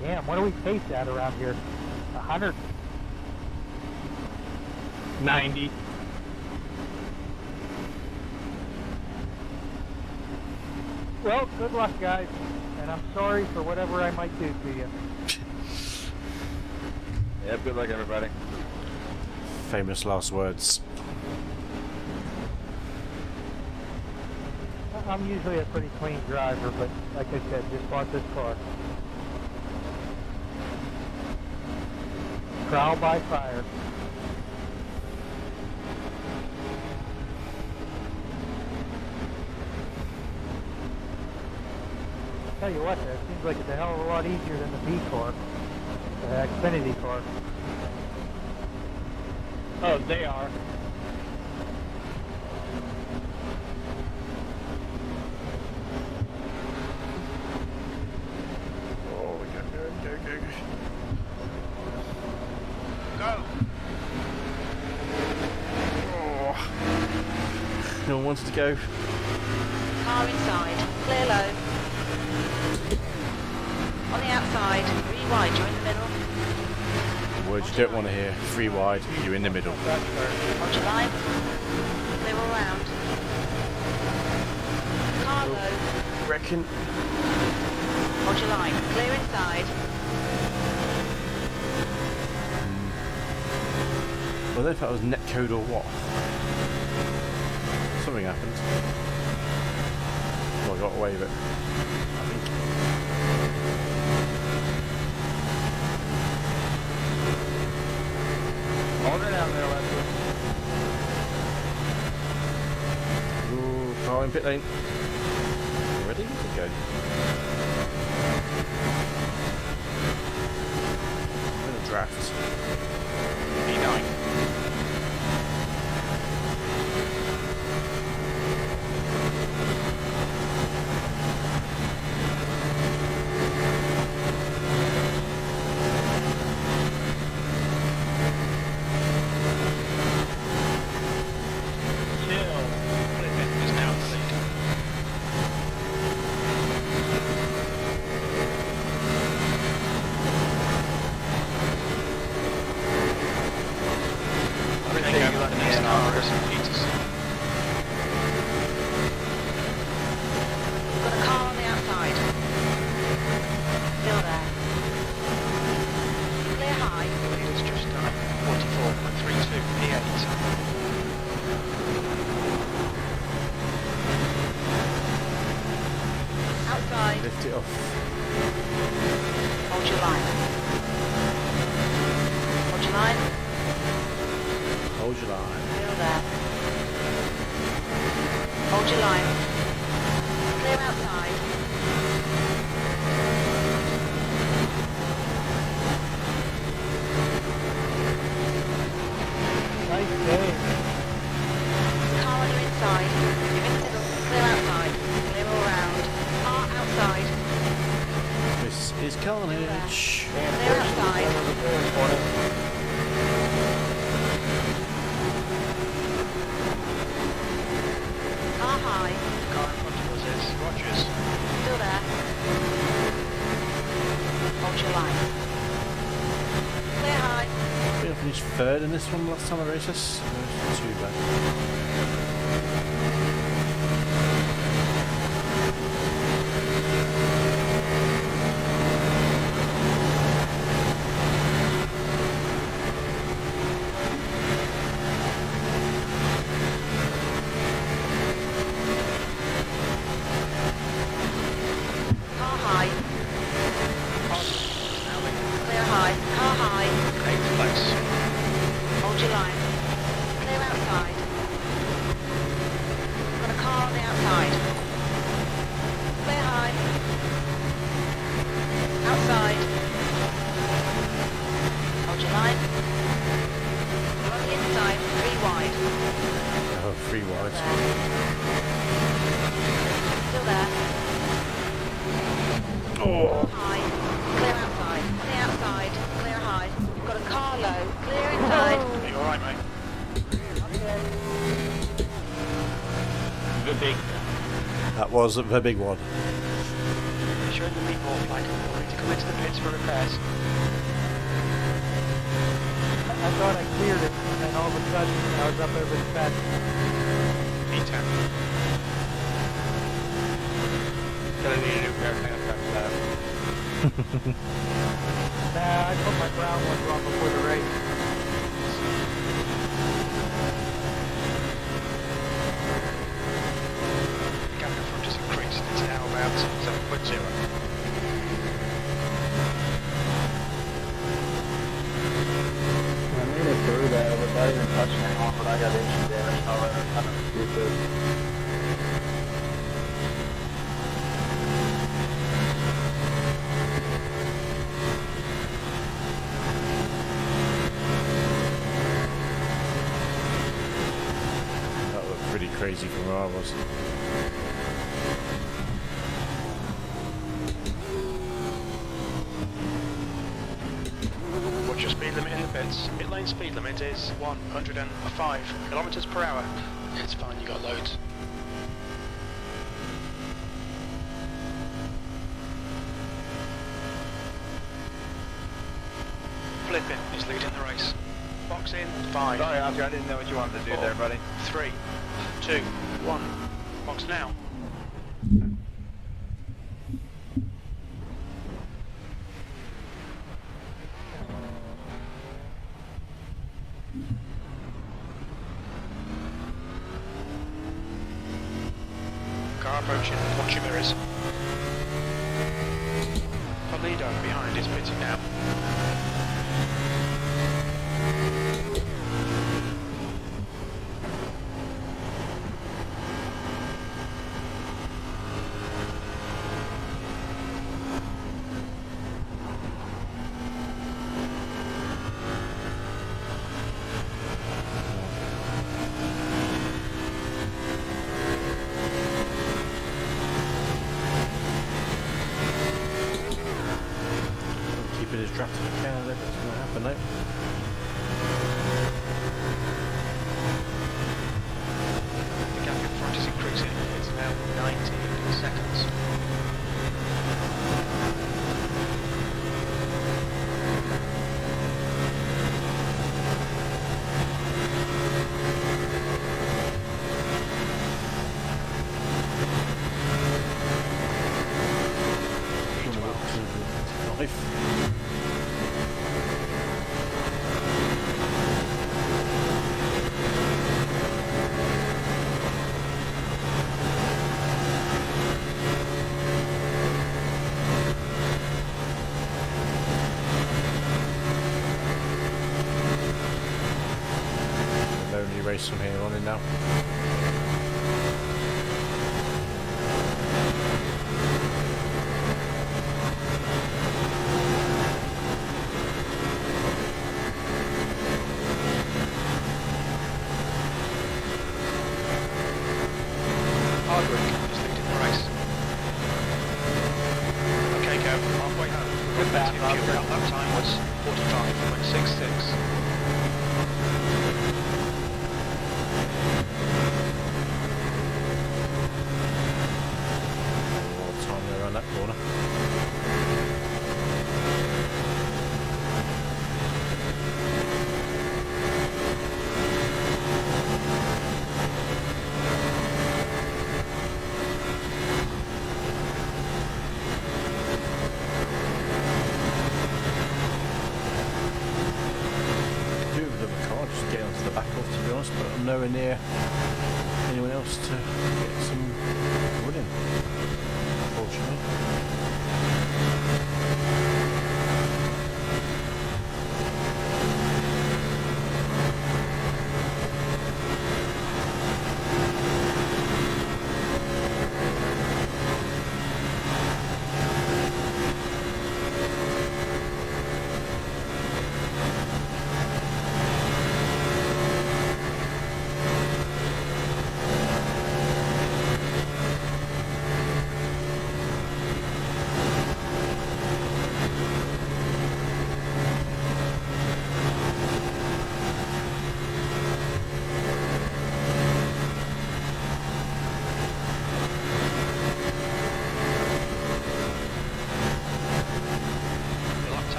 Damn, what do we pace at around here? 100? 90. Well, good luck, guys. And I'm sorry for whatever I might do to you. Yeah, good luck, everybody. Famous last words. I'm usually a pretty clean driver, but like I said, just bought this car. Trial by fire. Tell you what, that seems like it's a hell of a lot easier than the B car, the Xfinity car. Oh, they are. Oh, go. Go! Oh. No one wanted to go. Car inside. Clear low. On the outside. Really wide. You're in the middle. The words you don't want to hear. 3 wide, you're in the middle. Hold your line. Clear all round. Car low. Reckon. Hold your line. Clear inside. I don't know if that was netcode or what. Something happened. Well, I got away with it. I think. Hold it down there, Leslie. Ooh, car in pit lane. You ready to go? I'm gonna draft. E9. Lift it off. Hold your line. Hold your line. Hold your line. Still there. Hold your line. Clear outside. Nice day. Car on your inside. You're in the middle. Clear outside. Clear all round. Car outside. This is carnage. Clear outside. Car high. Car in front of us is Rogers. Still there. Hold your line. Clear high. I think I finished third in this one last time I raced this. It wasn't too bad. Car high. Clear high. Car high. 8th place. Hold your line. Clear outside. Got a car on the outside. Clear high. Outside. Hold your line. You're on the inside. 3 wide. Oh, 3 wide. Still there. Oh. High. Clear outside. On the outside. Clear high. You've got a car low. Clear inside. Are you alright, mate? The big. That was the big one. If you're in the lead ball flag, you'll need to come into the pits for repairs. I thought I cleared it, and then all of a sudden I was up over the fence. E10. Gonna need a new pair of hands after that. Nah, I put my brown ones on before the race. The gap in front has increased. It's now about 7.0. I made it through that without even touching it off, but I got engine damage already. Kind of stupid. That looked pretty crazy from where I was. What's your speed limit in the pits? Pit lane speed limit is 105 kilometers per hour. It's fine, you got loads. Flipping is leading the race. Box in 5. Sorry, Oscar, I didn't know what you wanted to do there, buddy. 3, 2, 1. Box now. Car approaching, watch your mirrors. Podmic behind is pitting now. happen now. The gap in front is increasing. It's now 90 seconds. Race from here on in now. Hardwick is leading the race. Okay, go. Halfway home. Good back, That time was 45.66. That corner. Do with the car, just get onto the back off, to be honest, but I'm nowhere near anyone else to get some running. Unfortunately.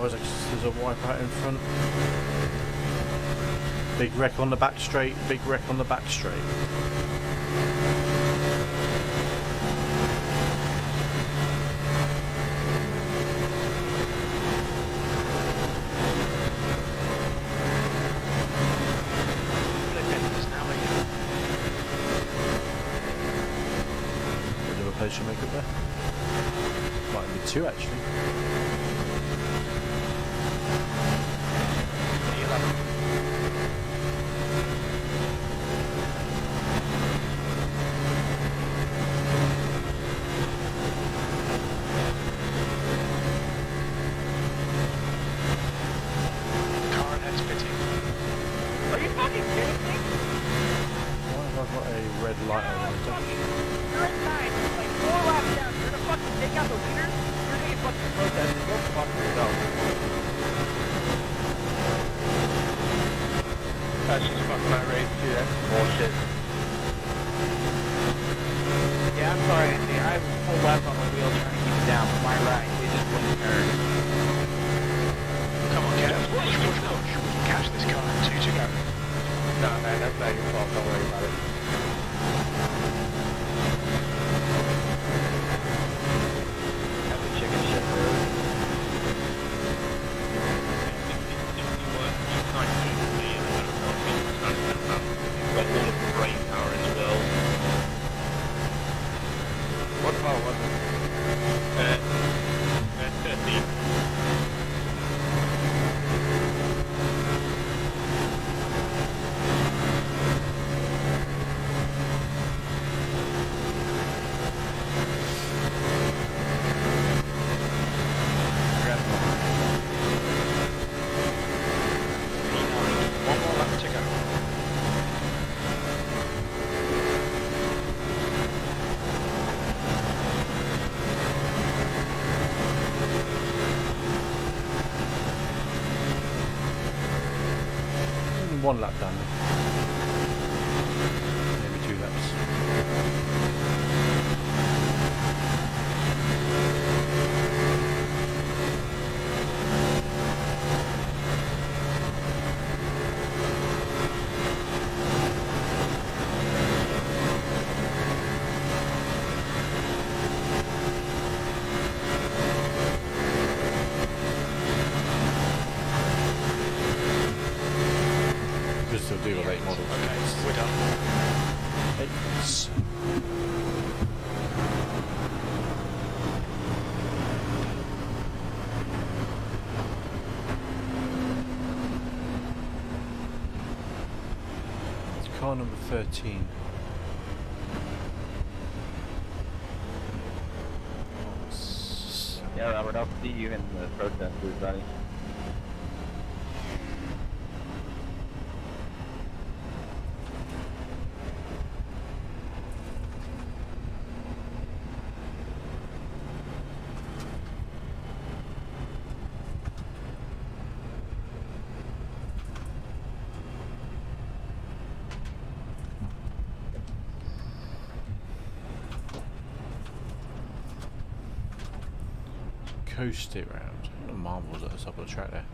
There's a wipeout in front. Big wreck on the back straight, big wreck on the back straight. Bit of a place to make up there. Might be two actually. one lap down then. Maybe 2 laps. Still do a late model. Okay, we're done. Eights. It's car number 13. Yeah, Robert, I'll see you in the protest booth, buddy. Coast it round. The marbles at the top of the track there.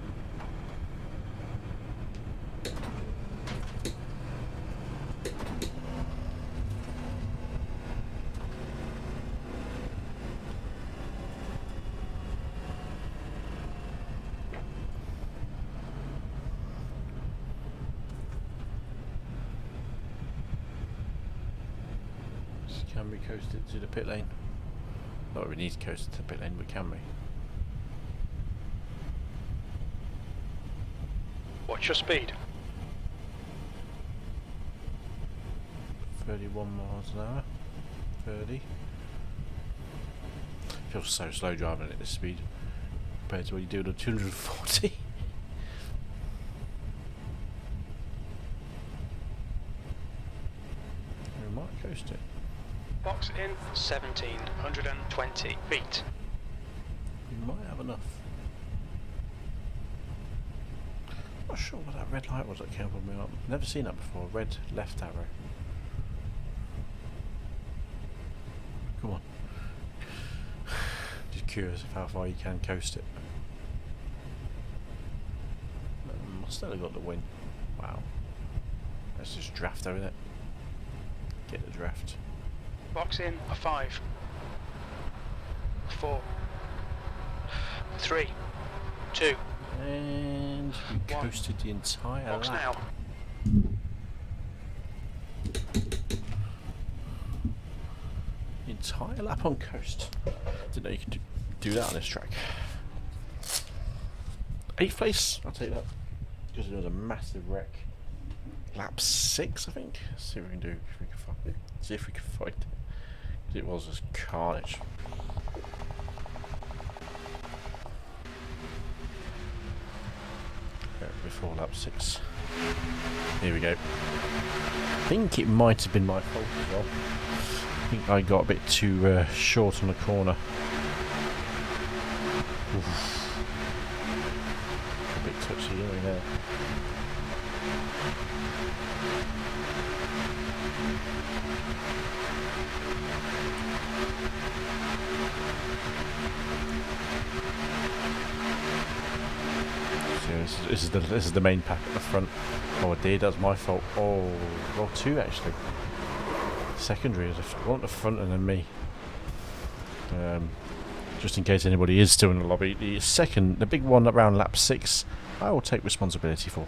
Can we coast it to the pit lane? Not that we need to coast it to the pit lane, but can we? What's your speed? 31 miles an hour. 30. Feels so slow driving at this speed compared to what you do at 240. We might coast it. Box in 1720 feet. We might have enough. Not sure what that red light was that came up me up. Never seen that before. Red left arrow. Come on. Just curious of how far you can coast it. Must have got the win. Wow. Let's just draft over it. Get the draft. Box in a 5, 4, 3, 2. And we One. coasted the entire Box lap. now. The entire lap on coast. Didn't know you could do that on this track. 8th place, I'll take that. Because there was a massive wreck. Lap 6, I think. Let's see if we can do. If we can find it. See if we can find it. Because it was just carnage. Before lap 6. Here we go. I think it might have been my fault as well. I think I got a bit too short on the corner. Oof. A bit touchy going there. This is the main pack at the front. Oh dear, that's my fault. Oh, well, 2 actually. Secondary is one at the front and then me. Just in case anybody is still in the lobby. The second, the big one around lap 6, I will take responsibility for.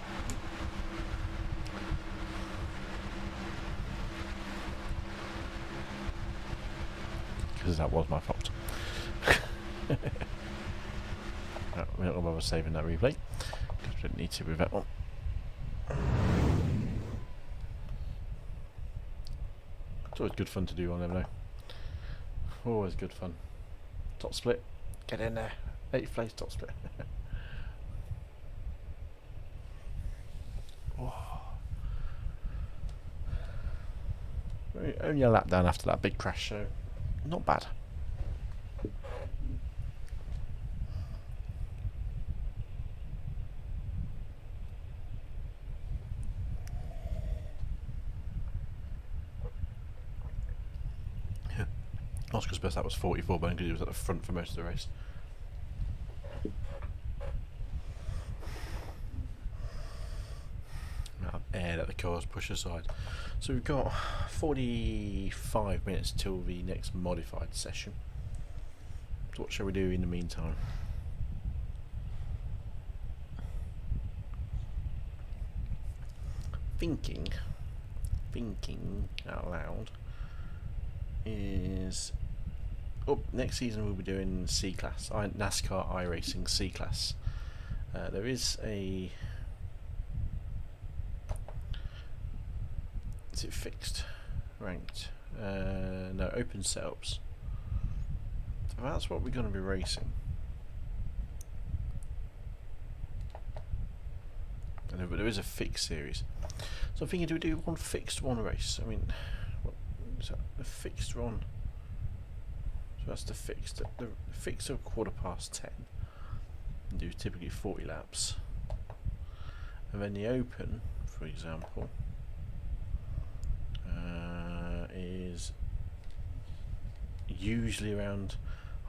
Because that was my fault. No, we're not going to bother saving that replay. Because we don't need to with that one. It's always good fun to do, I'll never know. Always good fun. Top split. Get in there. 8th place top split. Oh. Only a lap down after that big crash, so not bad. Oscar's best lap was 44, but because he was at the front for most of the race. Air that the cars push aside. So we've got 45 minutes till the next modified session. So what shall we do in the meantime? Thinking out loud is next season we'll be doing C class, NASCAR iRacing C class. There is a, is it fixed ranked? No, open setups. So that's what we're going to be racing. I know, but there is a fixed series. So I'm thinking, do we do one fixed, one race? I mean, what is that? The fixed run. So that's the fixed. The fixed are 10:15. And do typically 40 laps. And then the open, for example, is usually around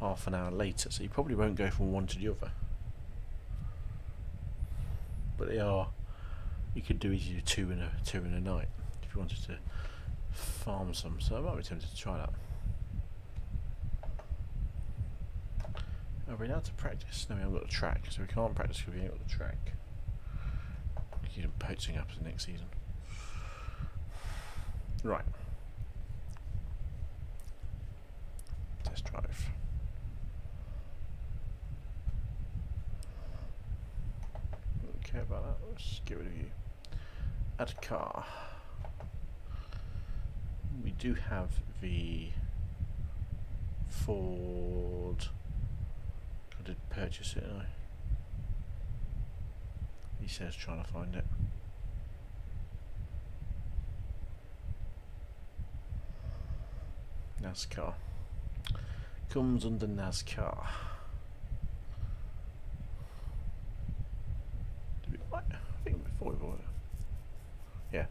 half an hour later. So you probably won't go from one to the other. But they are. You could do easily two in a night if you wanted to farm some. So I might be tempted to try that. Are we allowed to practice? No, we haven't got a track, so we can't practice because we ain't got the track. We keep poaching up to the next season. Right. Test drive. Don't care about that. Let's get rid of you. Add a car. We do have the Ford. I did purchase it, didn't I? He says trying to find it. NASCAR. Comes under NASCAR. Did we, what? I think before we bought it. Yeah,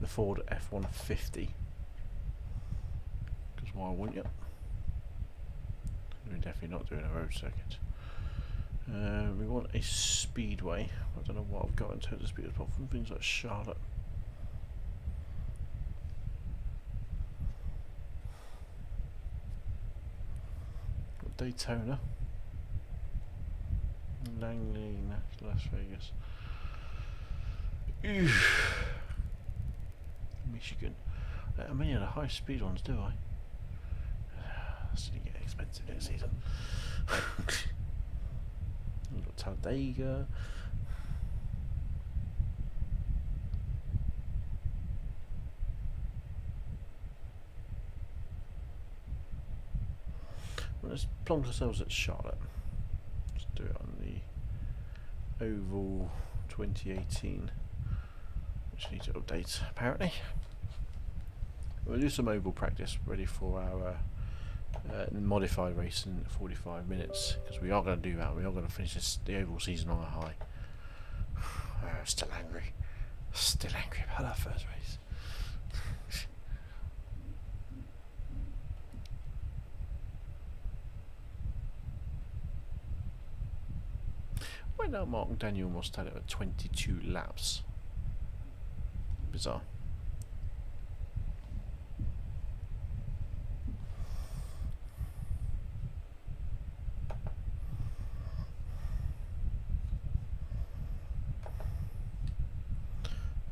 the Ford F-150. Because why wouldn't you? We're definitely not doing a road circuit. We want a speedway. I don't know what I've got in terms of speed, apart from things like Charlotte. Daytona, Langley, Las Vegas, Michigan. I mean, the high speed ones, do I? That's going to get expensive next season. We've got Talladega. Let's plonk ourselves at Charlotte. Let's do it on the Oval 2018, which needs to update apparently. We'll do some oval practice ready for our modified race in 45 minutes, because we are going to do that. We are going to finish the oval season on a high. Still angry about our first race. Why now Mark Daniel must have it at 22 laps? Bizarre.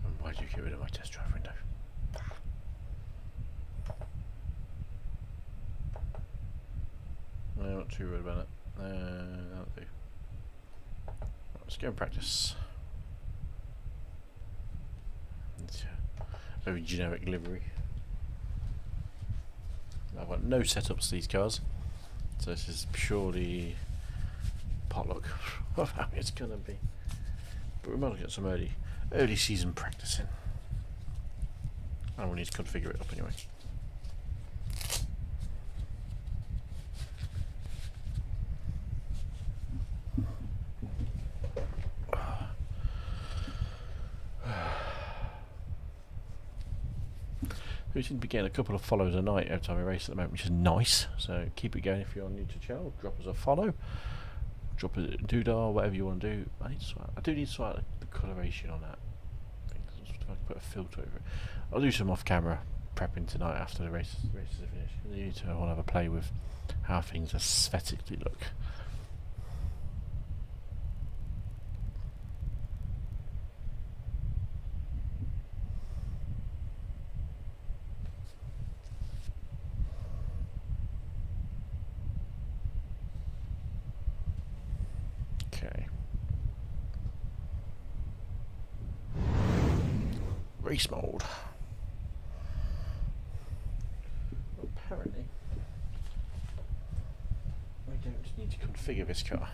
And why did you get rid of my test drive window? I'm not too worried about it. That'll do. Let's go and practice. It's a very generic livery. I've got no setups to these cars, so this is purely potluck of how it's gonna be. But we might get some early season practicing. And we need to configure it up anyway. We seem to be getting a couple of follows a night every time we race at the moment, which is nice. So keep it going. If you're new to the channel, drop us a follow, drop a doodah, whatever you want to do. I do need to sort out the coloration on that. I can put a filter over it. I'll do some off-camera prepping tonight after the races are finished. I need to want to have a play with how things aesthetically look. Okay. Race mode. Apparently, I don't need to configure this car,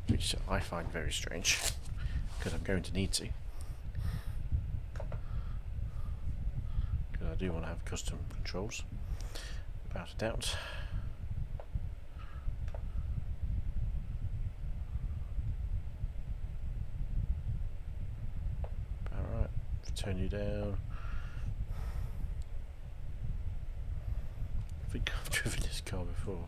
which I find very strange, because I'm going to need to. Because I do want to have custom controls, without a doubt. Alright, turn you down. I think I've driven this car before.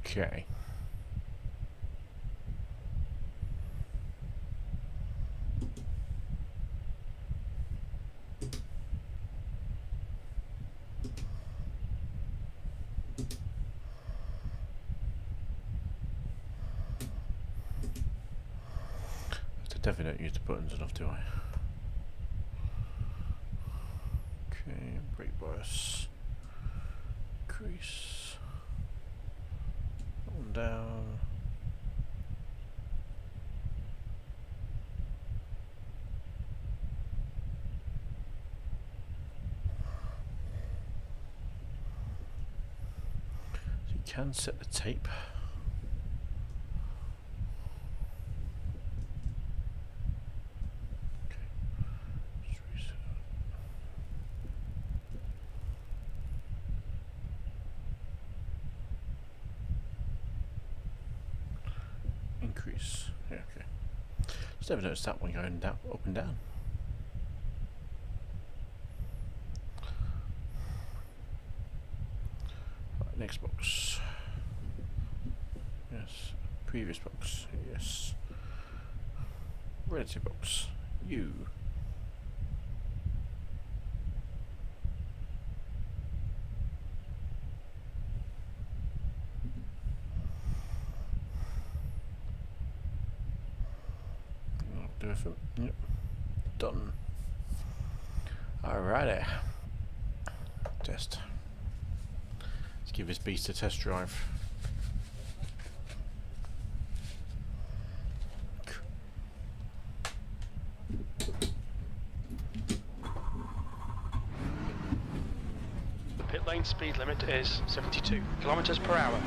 Okay. I definitely don't use the buttons enough, do I? Okay, brake bias. Increase. Down. So you can set the tape. Okay. Just reset. Increase. Yeah, okay. Just never noticed that one going down, up and down. Right, next box. Yes. Previous box. Yes. Relative box. You. Yep. Done. Alrighty. Let's give this beast a test drive. The pit lane speed limit is 72 kilometers per hour.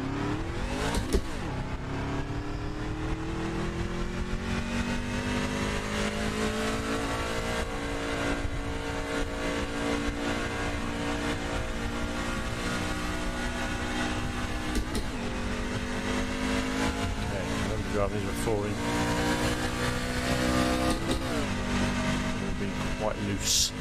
These were falling. It will be quite loose.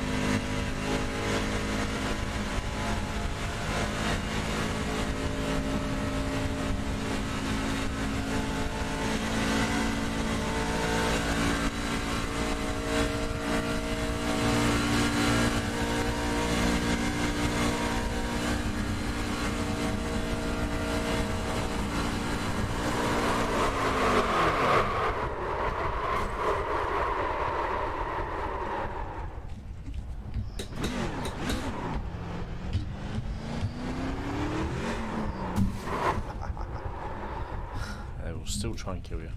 Still try and kill you.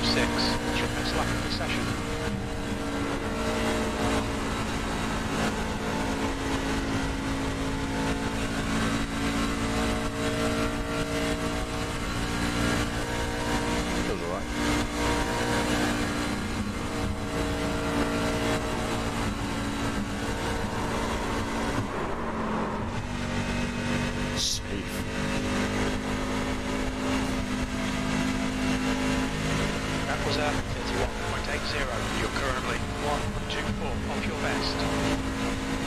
156. That's your best lap of the session. Feels alright. Safe. That was a 31.80. You're currently 124 off your best.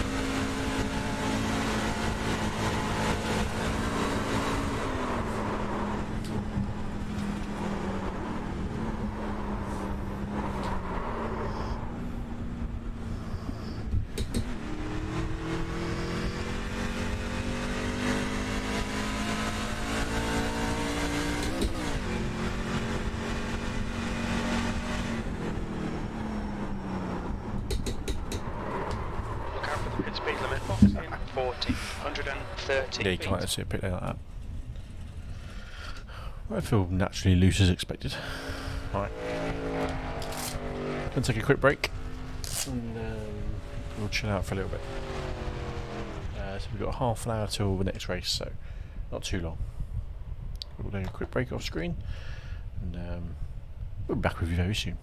Look out for the pit speed limit box in 40, 130 Yeah, you feet. can't see a pit lane like that. I feel naturally loose as expected. Right. Gonna take a quick break and we'll chill out for a little bit. So we've got half an hour till the next race, so not too long. We'll take a quick break off screen and we'll be back with you very soon.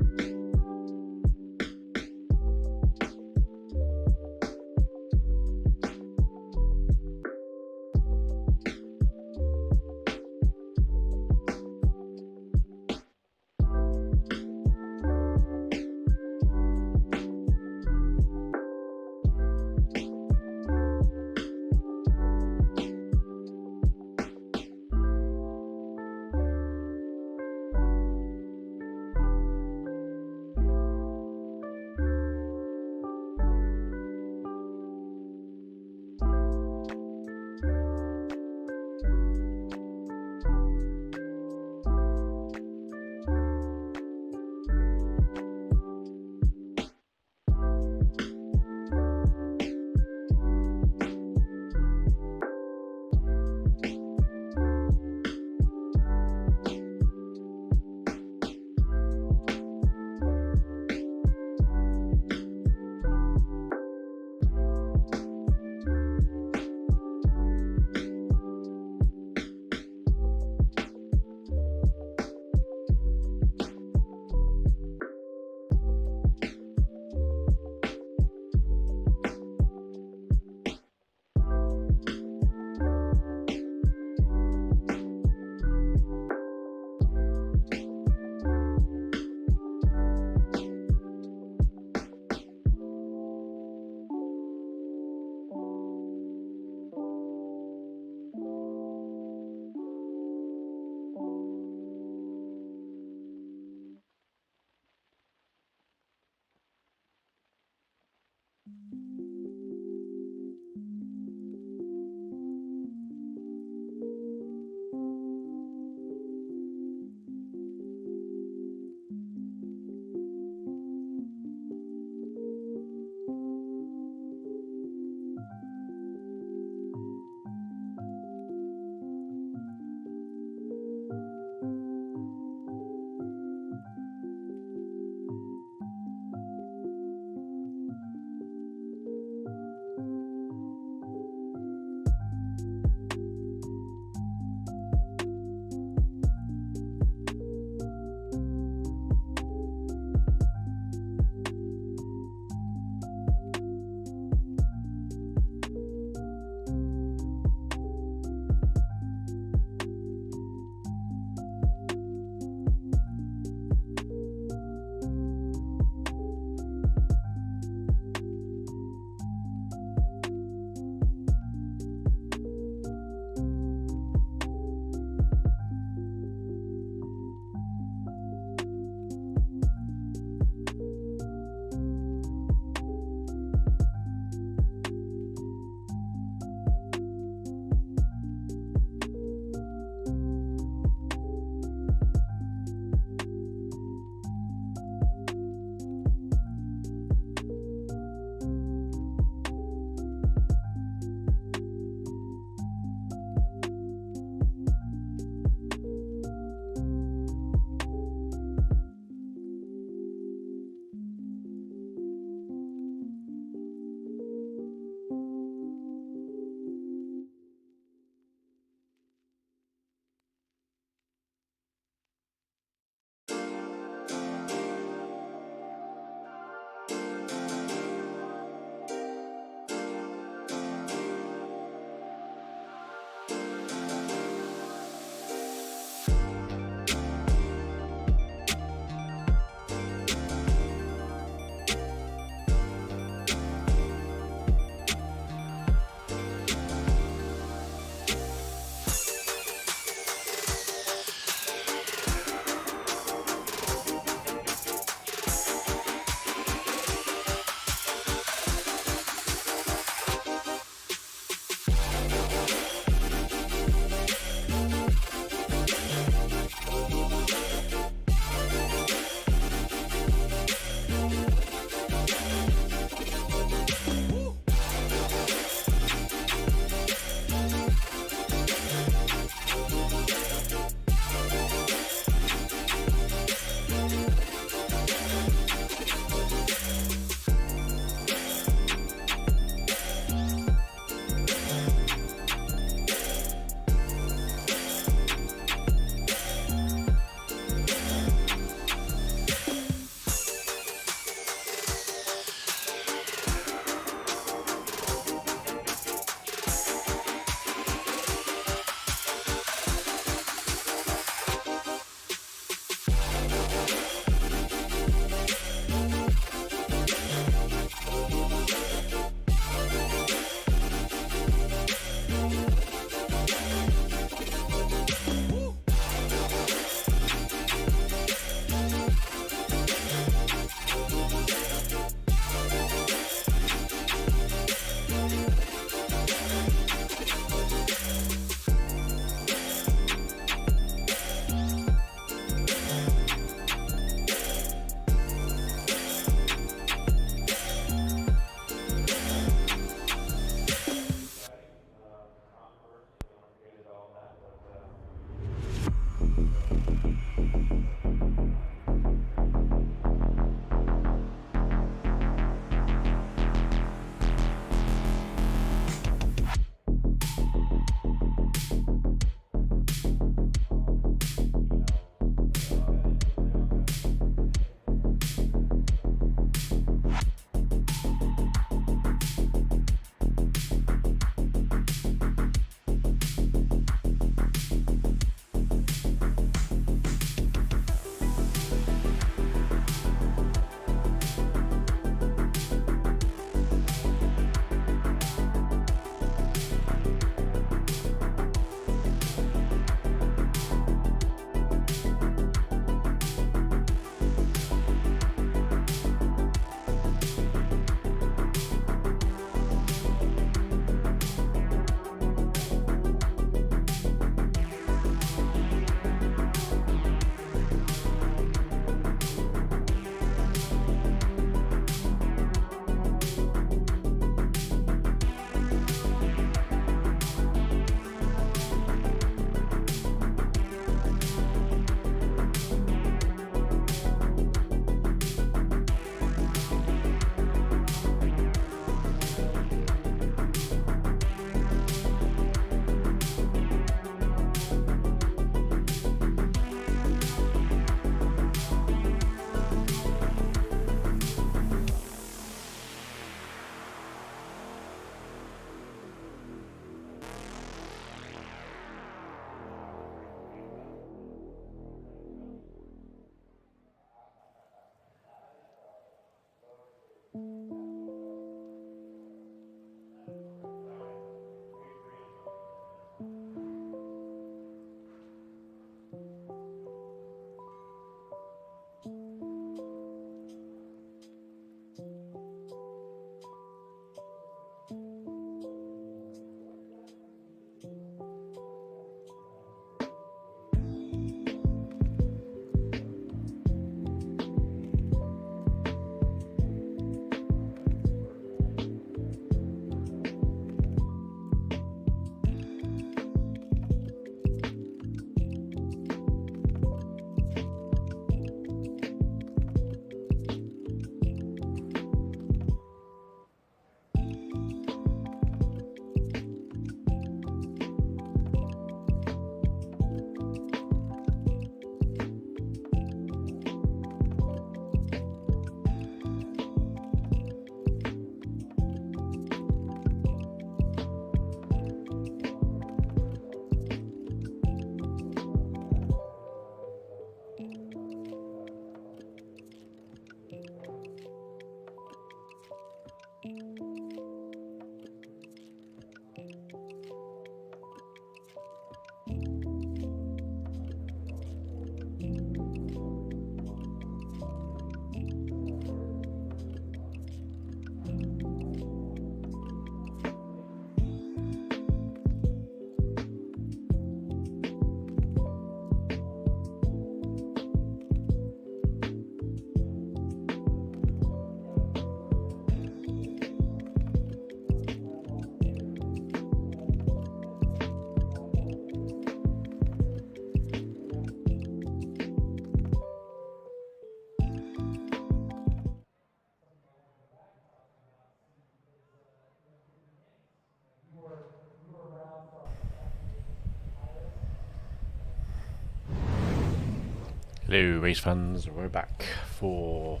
Hello race fans, we're back for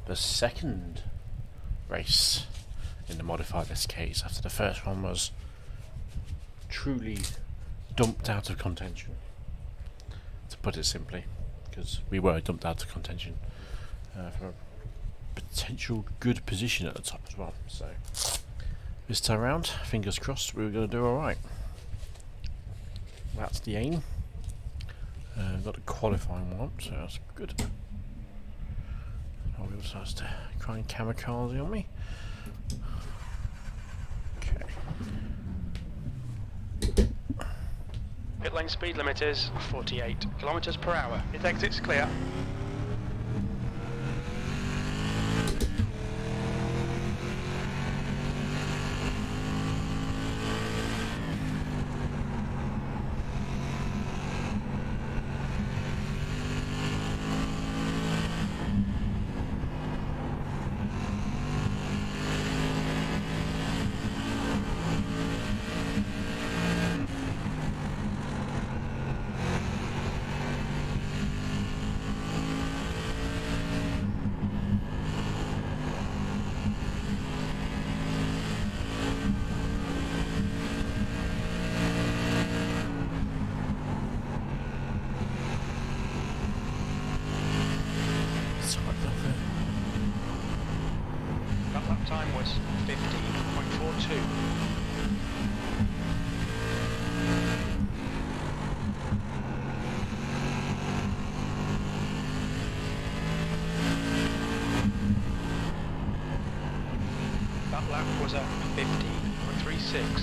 the second race in the modified SKs after the first one was truly dumped out of contention, to put it simply, because we were dumped out of contention for a potential good position at the top as well. So this time around, fingers crossed, we were going to do alright. That's the aim. Got a qualifying one, so that's good. Oh, we also has to try and kamikaze on me. Okay. Pit lane speed limit is 48 kilometers per hour. Pit exit's clear. Time was 15.42. That lap was at 15.36.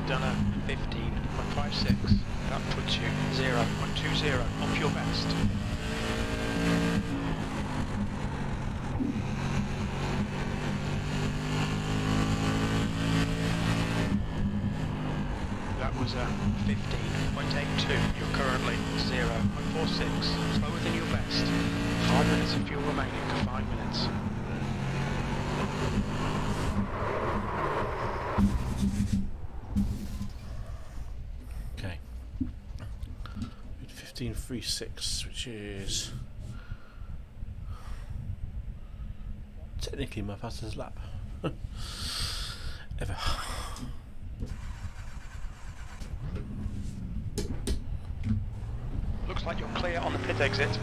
Done a 15.56. That puts you 0.20 off your best. That was a 15.82. You're currently 0.46. Slower than your best. 5 minutes of fuel remaining. 5 minutes. Okay. 15.36, which is technically my fastest lap ever. Looks like you're clear on the pit exit.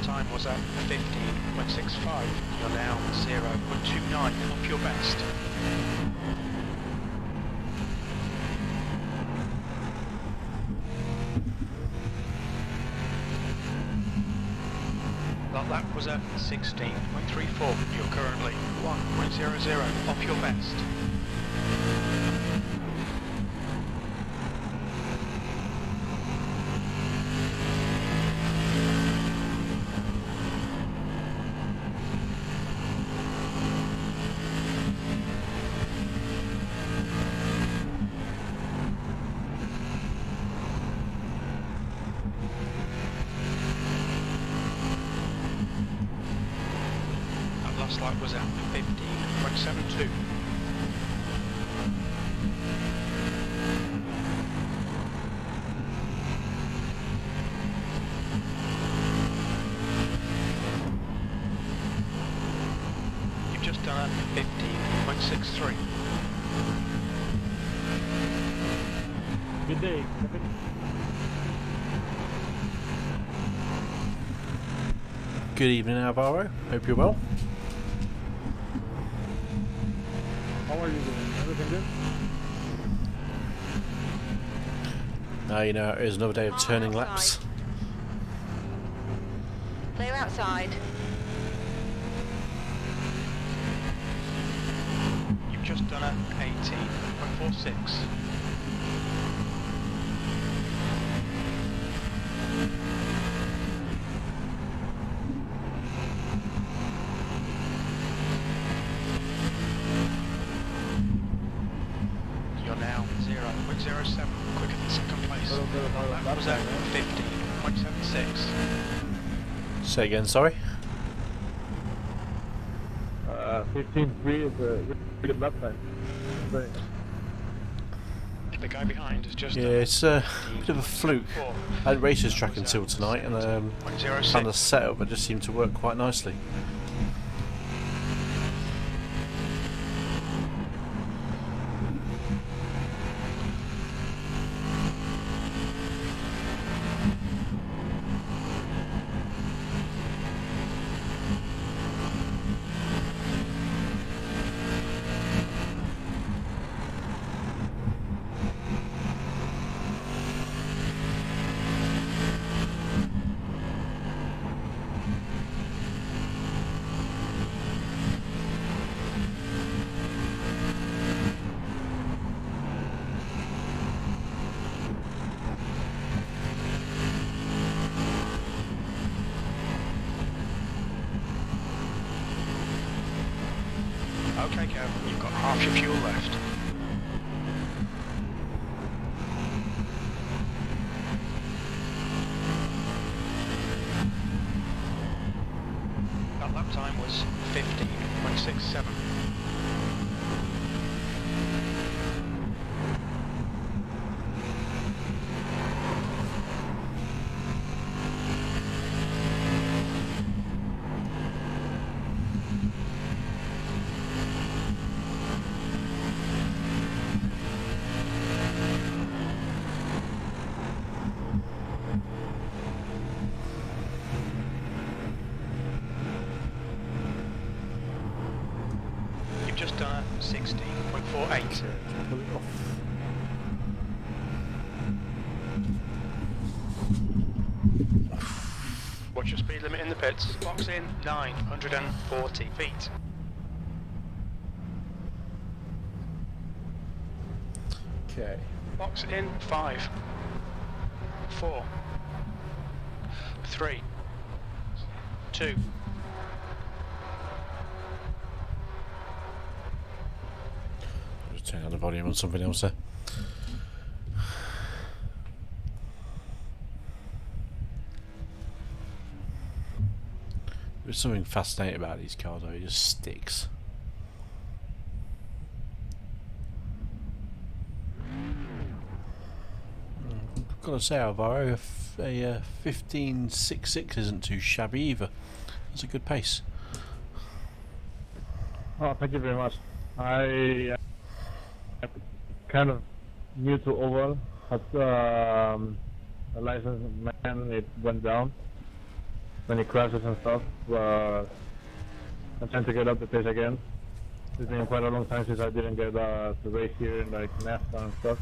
Time was at 15.65. You're now 0.29 off your best. That lap was at 16.34. You're currently 1.00 off your best. Last lap was at 15.72. You've just done a 15.63. Good day. Good evening, Alvaro. Hope you're well. How are you doing? Everything good? Now you know it is another day of turning laps. Clear outside. You've just done a 18.46. You're now 0.07, quicker than second place. That was at 15.76. Say again, sorry. 15.3 is a really good lap time. But The guy behind is just Yeah, it's a bit of a fluke. I had racers track until tonight, and kind of setup it just seemed to work quite nicely. Okay, Kev, you've got half your fuel left. That lap time was 15.67. You've just done a 16.48. Pull it off. What's your speed limit in the pits? Box in 940 feet. Okay. Box in 5, 4, 3, 2. Just turn down the volume on something else there. There's something fascinating about these cars though, it just sticks. I've got to say, Alvaro, a 15.66 isn't too shabby either. That's a good pace. oh, thank you very much. I am kind of new to oval. But a licensed man, it went down when he crashes and stuff. I'm trying to get up the pace again. It's been quite a long time since I didn't get to race here in like NASCAR and stuff.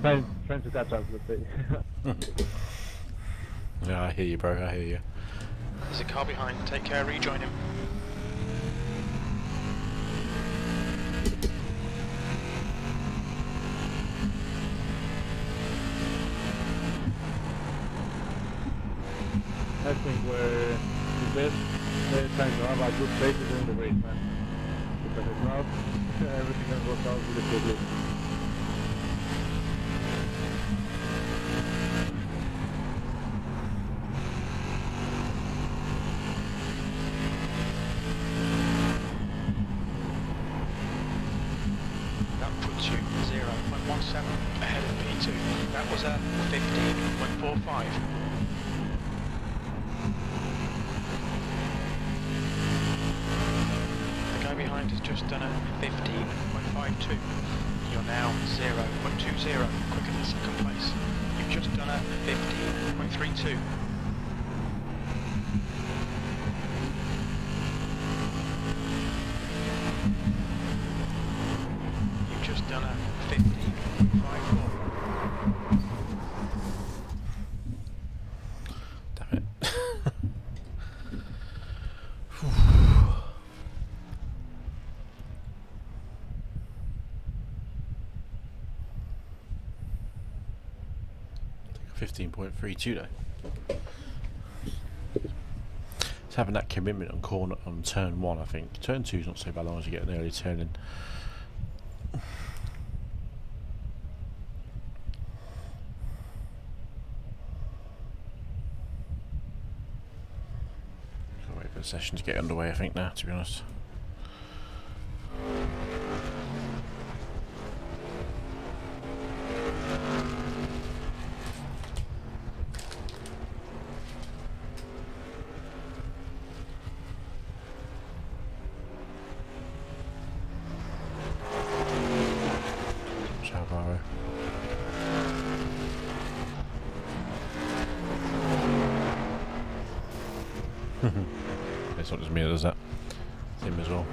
Trying to catch up, let's say. Yeah, I hear you, bro. I hear you. There's a car behind. Take care, rejoin him. I think we're the best time to have a good pace during the race, man. Because if not, everything can go down really quickly. That puts you 0.17 ahead of P2. That was a 15.45. The guy behind has just done a 15.52. You're now 0.20, quicker than second place. You've just done a 15.32. You've just done a 15.54. Damn it. 15.32 though. It's having that commitment on corner on turn 1, I think. Turn 2 is not so bad, as long as you get an early turn in. I'll wait for the session to get underway, I think, now, to be honest. It's not just me that does that. It's him as well.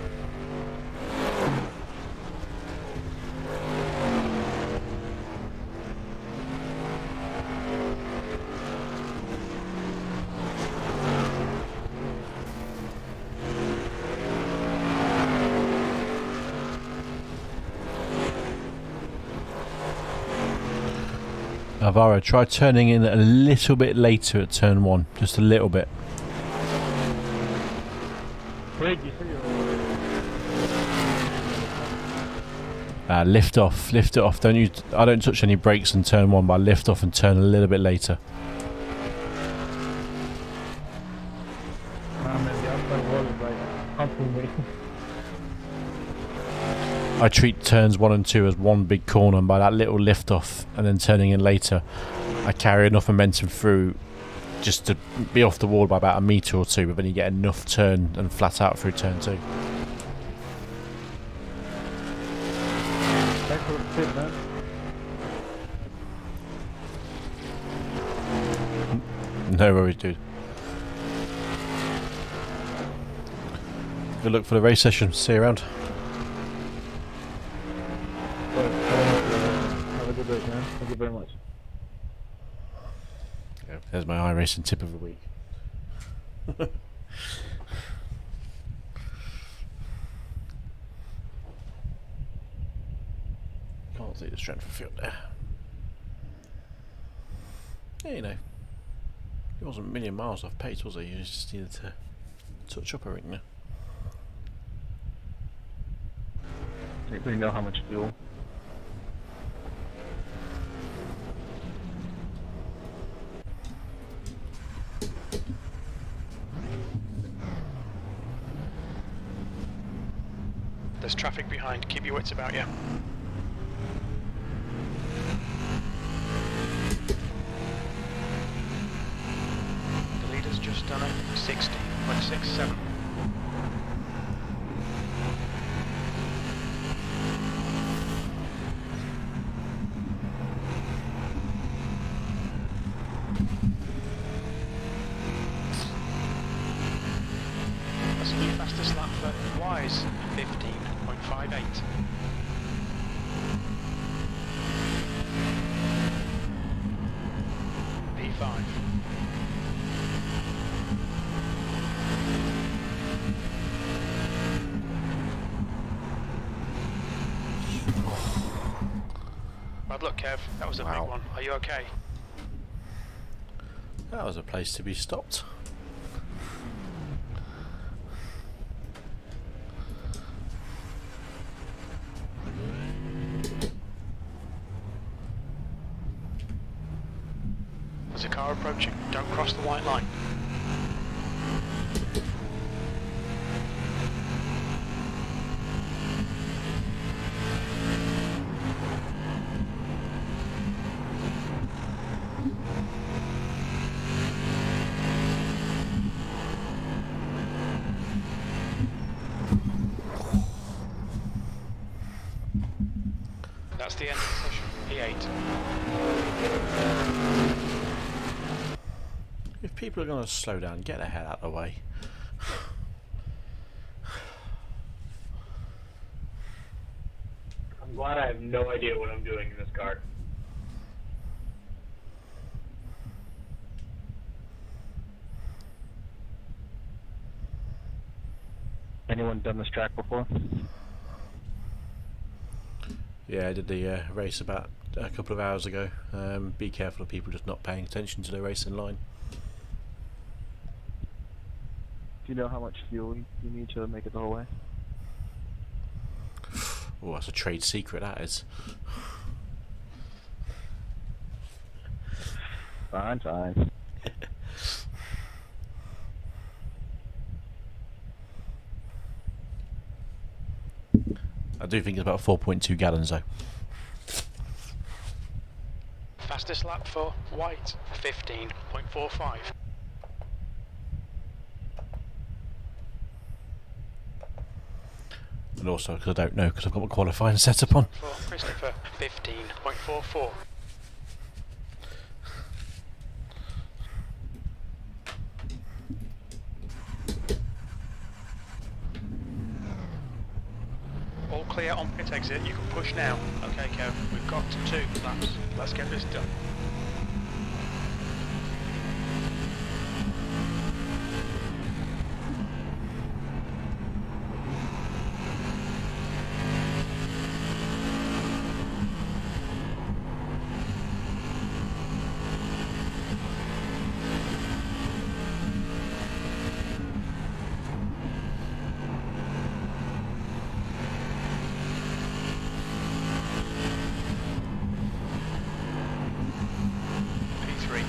Alvaro, try turning in a little bit later at turn 1, just a little bit. Lift off, lift it off. I don't touch any brakes in turn 1, but I lift off and turn a little bit later. I treat turns 1 and 2 as one big corner, and by that little lift off and then turning in later, I carry enough momentum through just to be off the wall by about a metre or 2, but then you get enough turn and flat out through turn 2. No worries, dude. Good luck for the race session. See you around. Have a good day, man. Thank you very much. Yeah, there's my iRacing tip of the week. Can't see the strength of field there. Yeah, you know, he wasn't a million miles off pace, was he? He just needed to touch up a ring now. Do you know how much fuel? There's traffic behind. Keep your wits about you. The leader's just done it. 60.67. That's the new fastest lap for Wise. 15.58. P5. Bad luck, Kev. That was a big one. Are you okay? That was a place to be stopped. There's a car approaching. Don't cross the white line. That's the end of the session. P8. If people are going to slow down, get the hell out of the way. I'm glad I have no idea what I'm doing in this car. Anyone done this track before? Yeah, I did the race about a couple of hours ago. Be careful of people just not paying attention to the racing line. Do you know how much fuel you need to make it the whole way? Oh, that's a trade secret, that is. Fine, fine. I do think it's about 4.2 gallons though. Fastest lap for White, 15.45. And also, because I don't know, because I've got my qualifying set up on. For Christopher, 15.44. All clear on pit exit, you can push now. Okay, Kev, we've got 2 laps. Let's get this done.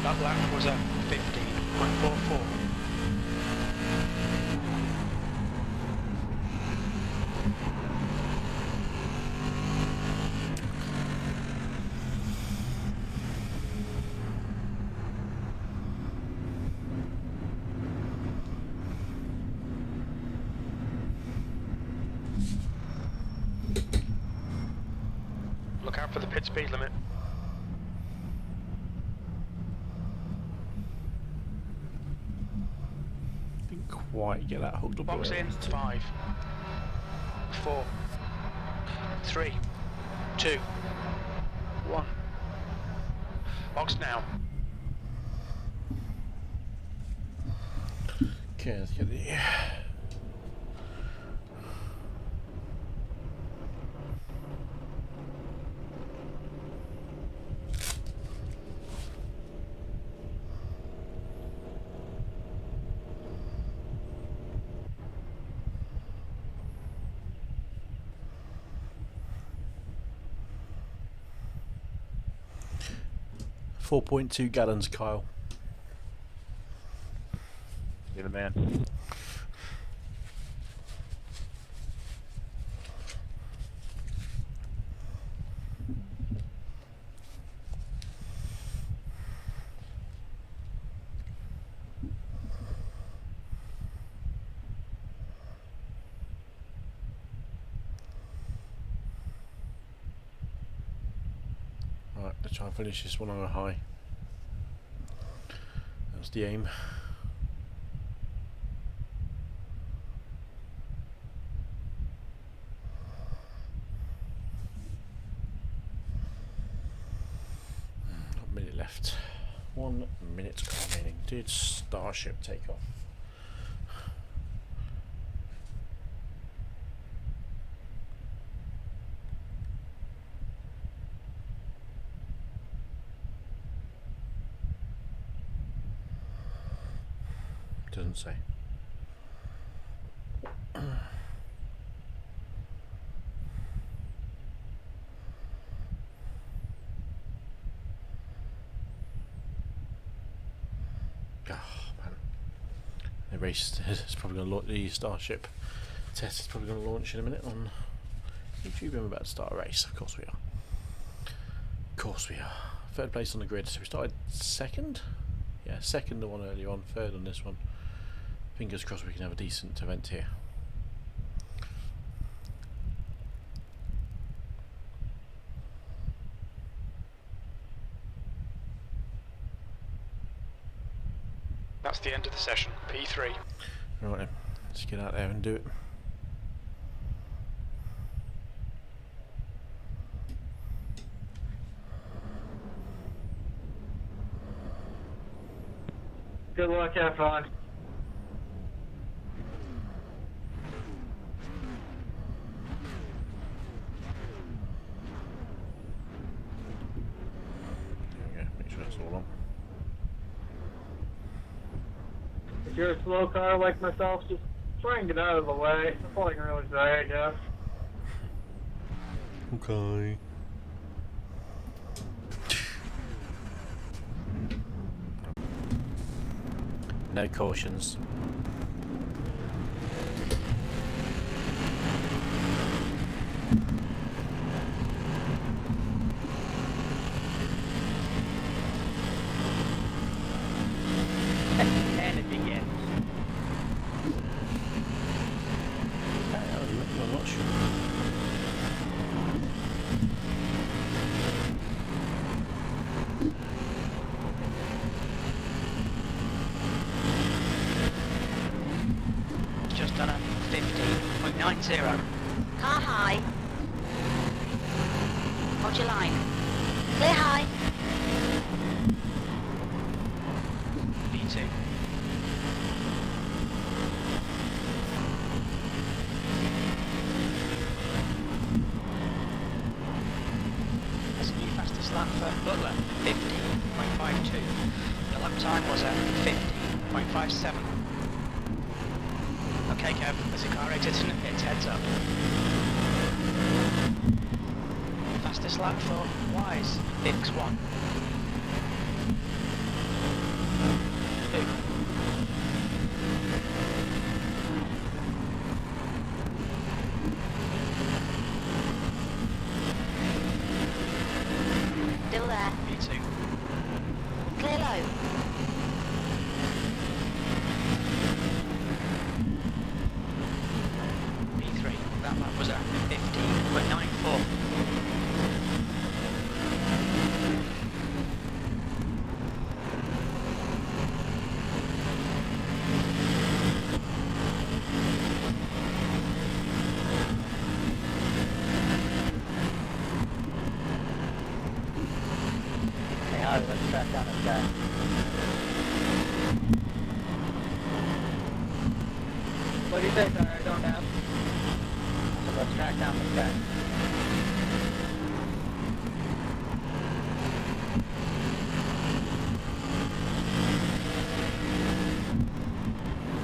That lap was a 15.44. Look out for the pit speed limit. Quite get that hooked up. Box in, 5, 4, 3, 2, 1. Box now. Okay, let's get the... 4.2 gallons, Kyle. You're the man. Right, let's try and finish this one on a high. That's the aim. Not a minute left. 1 minute remaining. Did Starship take off? Doesn't say. Oh man, the race is probably going to launch. The Starship test is probably going to launch in a minute on YouTube. I'm about to start a race. Of course we are. Of course we are. Third place on the grid. So we started second. Yeah, second the one earlier on. Third on this one. Fingers crossed we can have a decent event here. That's the end of the session, P3. Right then, let's get out there and do it. Good luck, have fun. you're a slow car like myself, just try and get out of the way. That's all I can really say, I guess. Okay. No cautions. And it begins. I'm not sure. Just done a 15.90. Car high. Hold your line. Clear high. V2. That's the new fastest lap for Butler, 15.52. The lap time was at 15.57. Okay, Kev, as the car exits and it heads up. Fastest lap for Wise, X1. 2. Still there. V2. Clear low. V3. That lap was at 15.94. Hey, Harry, let's track down this guy. What do you think, Harry? I don't have. So let's track down this guy.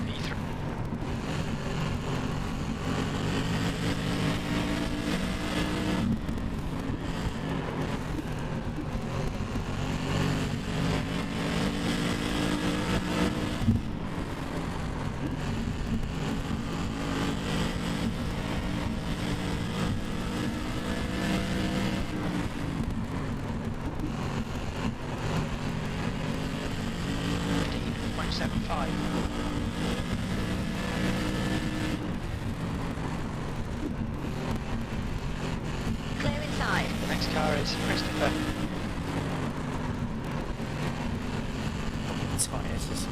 V3. Clear inside. Next car is Christopher. Tyres.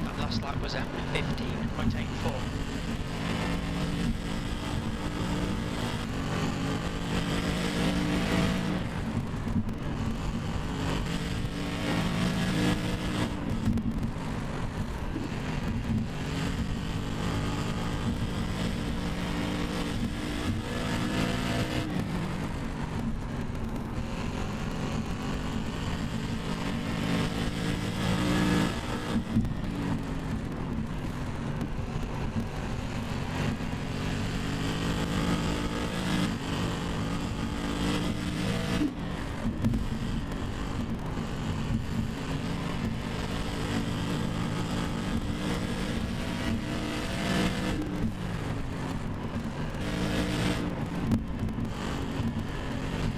That last lap was at 15.84.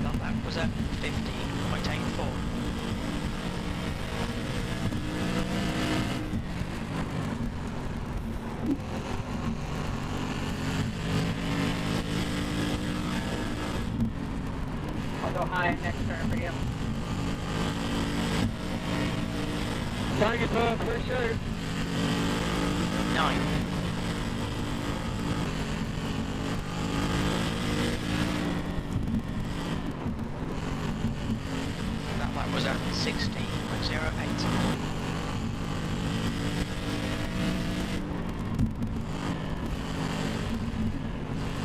That lap was at 15.84. I'll go high next turn for you. Target for sure. 9. That lap was at 16.08.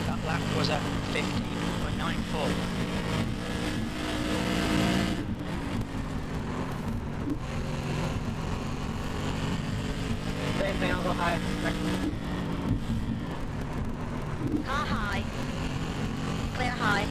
That lap was at 15.94. Same thing, I'll go high. Car high. Clear high.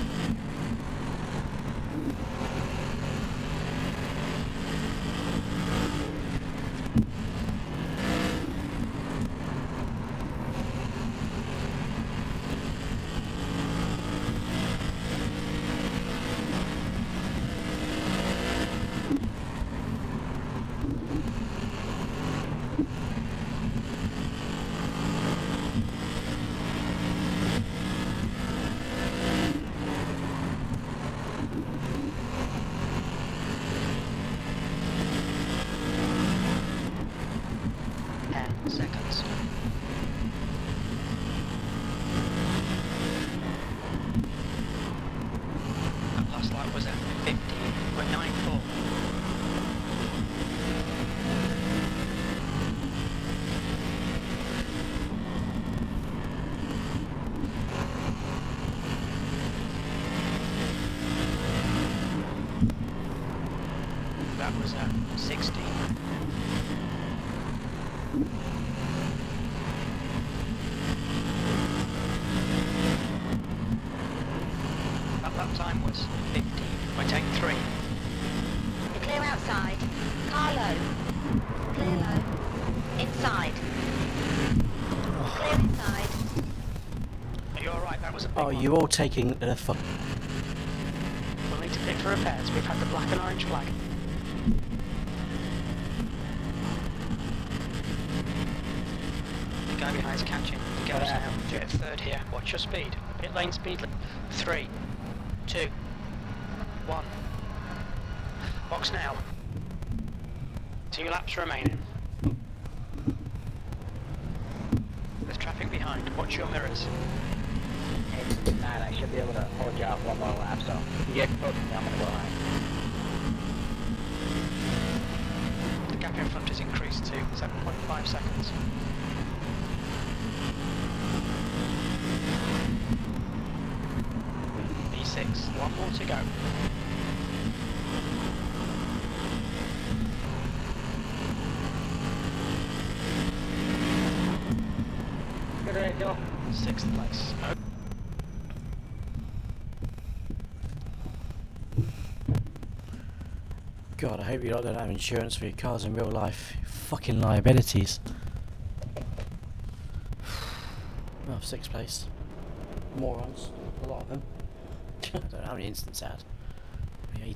Seconds. That last lap was at 15.94. That was at 16. That time was 15.83. Clear outside. Car low. Clear low. Inside. Clear inside. Are you alright? That was a big Oh, one. you all taking the fuck. We'll need to pit for repairs. We've had the black and orange flag. The guy behind's catching. The goes now. Jet third here. Watch your speed. Pit lane speed. 3, 2, 1. Box now. 2 laps remaining. There's traffic behind. Watch your mirrors. Hey, 9, I should be able to hold you out one more lap, so if you get close to me, I'm gonna go high. The gap in front is increased to 7.5 seconds. B6, 1 more to go. Good race, Joe. 6th place. God, I hope you lot don't have insurance for your cars in real life. Fucking liabilities. Oh, 6th place. Morons. A lot of them. I don't know how many incidents I had. Yeah,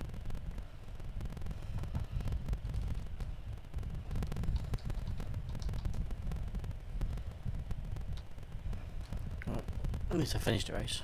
well, at least I finished the race.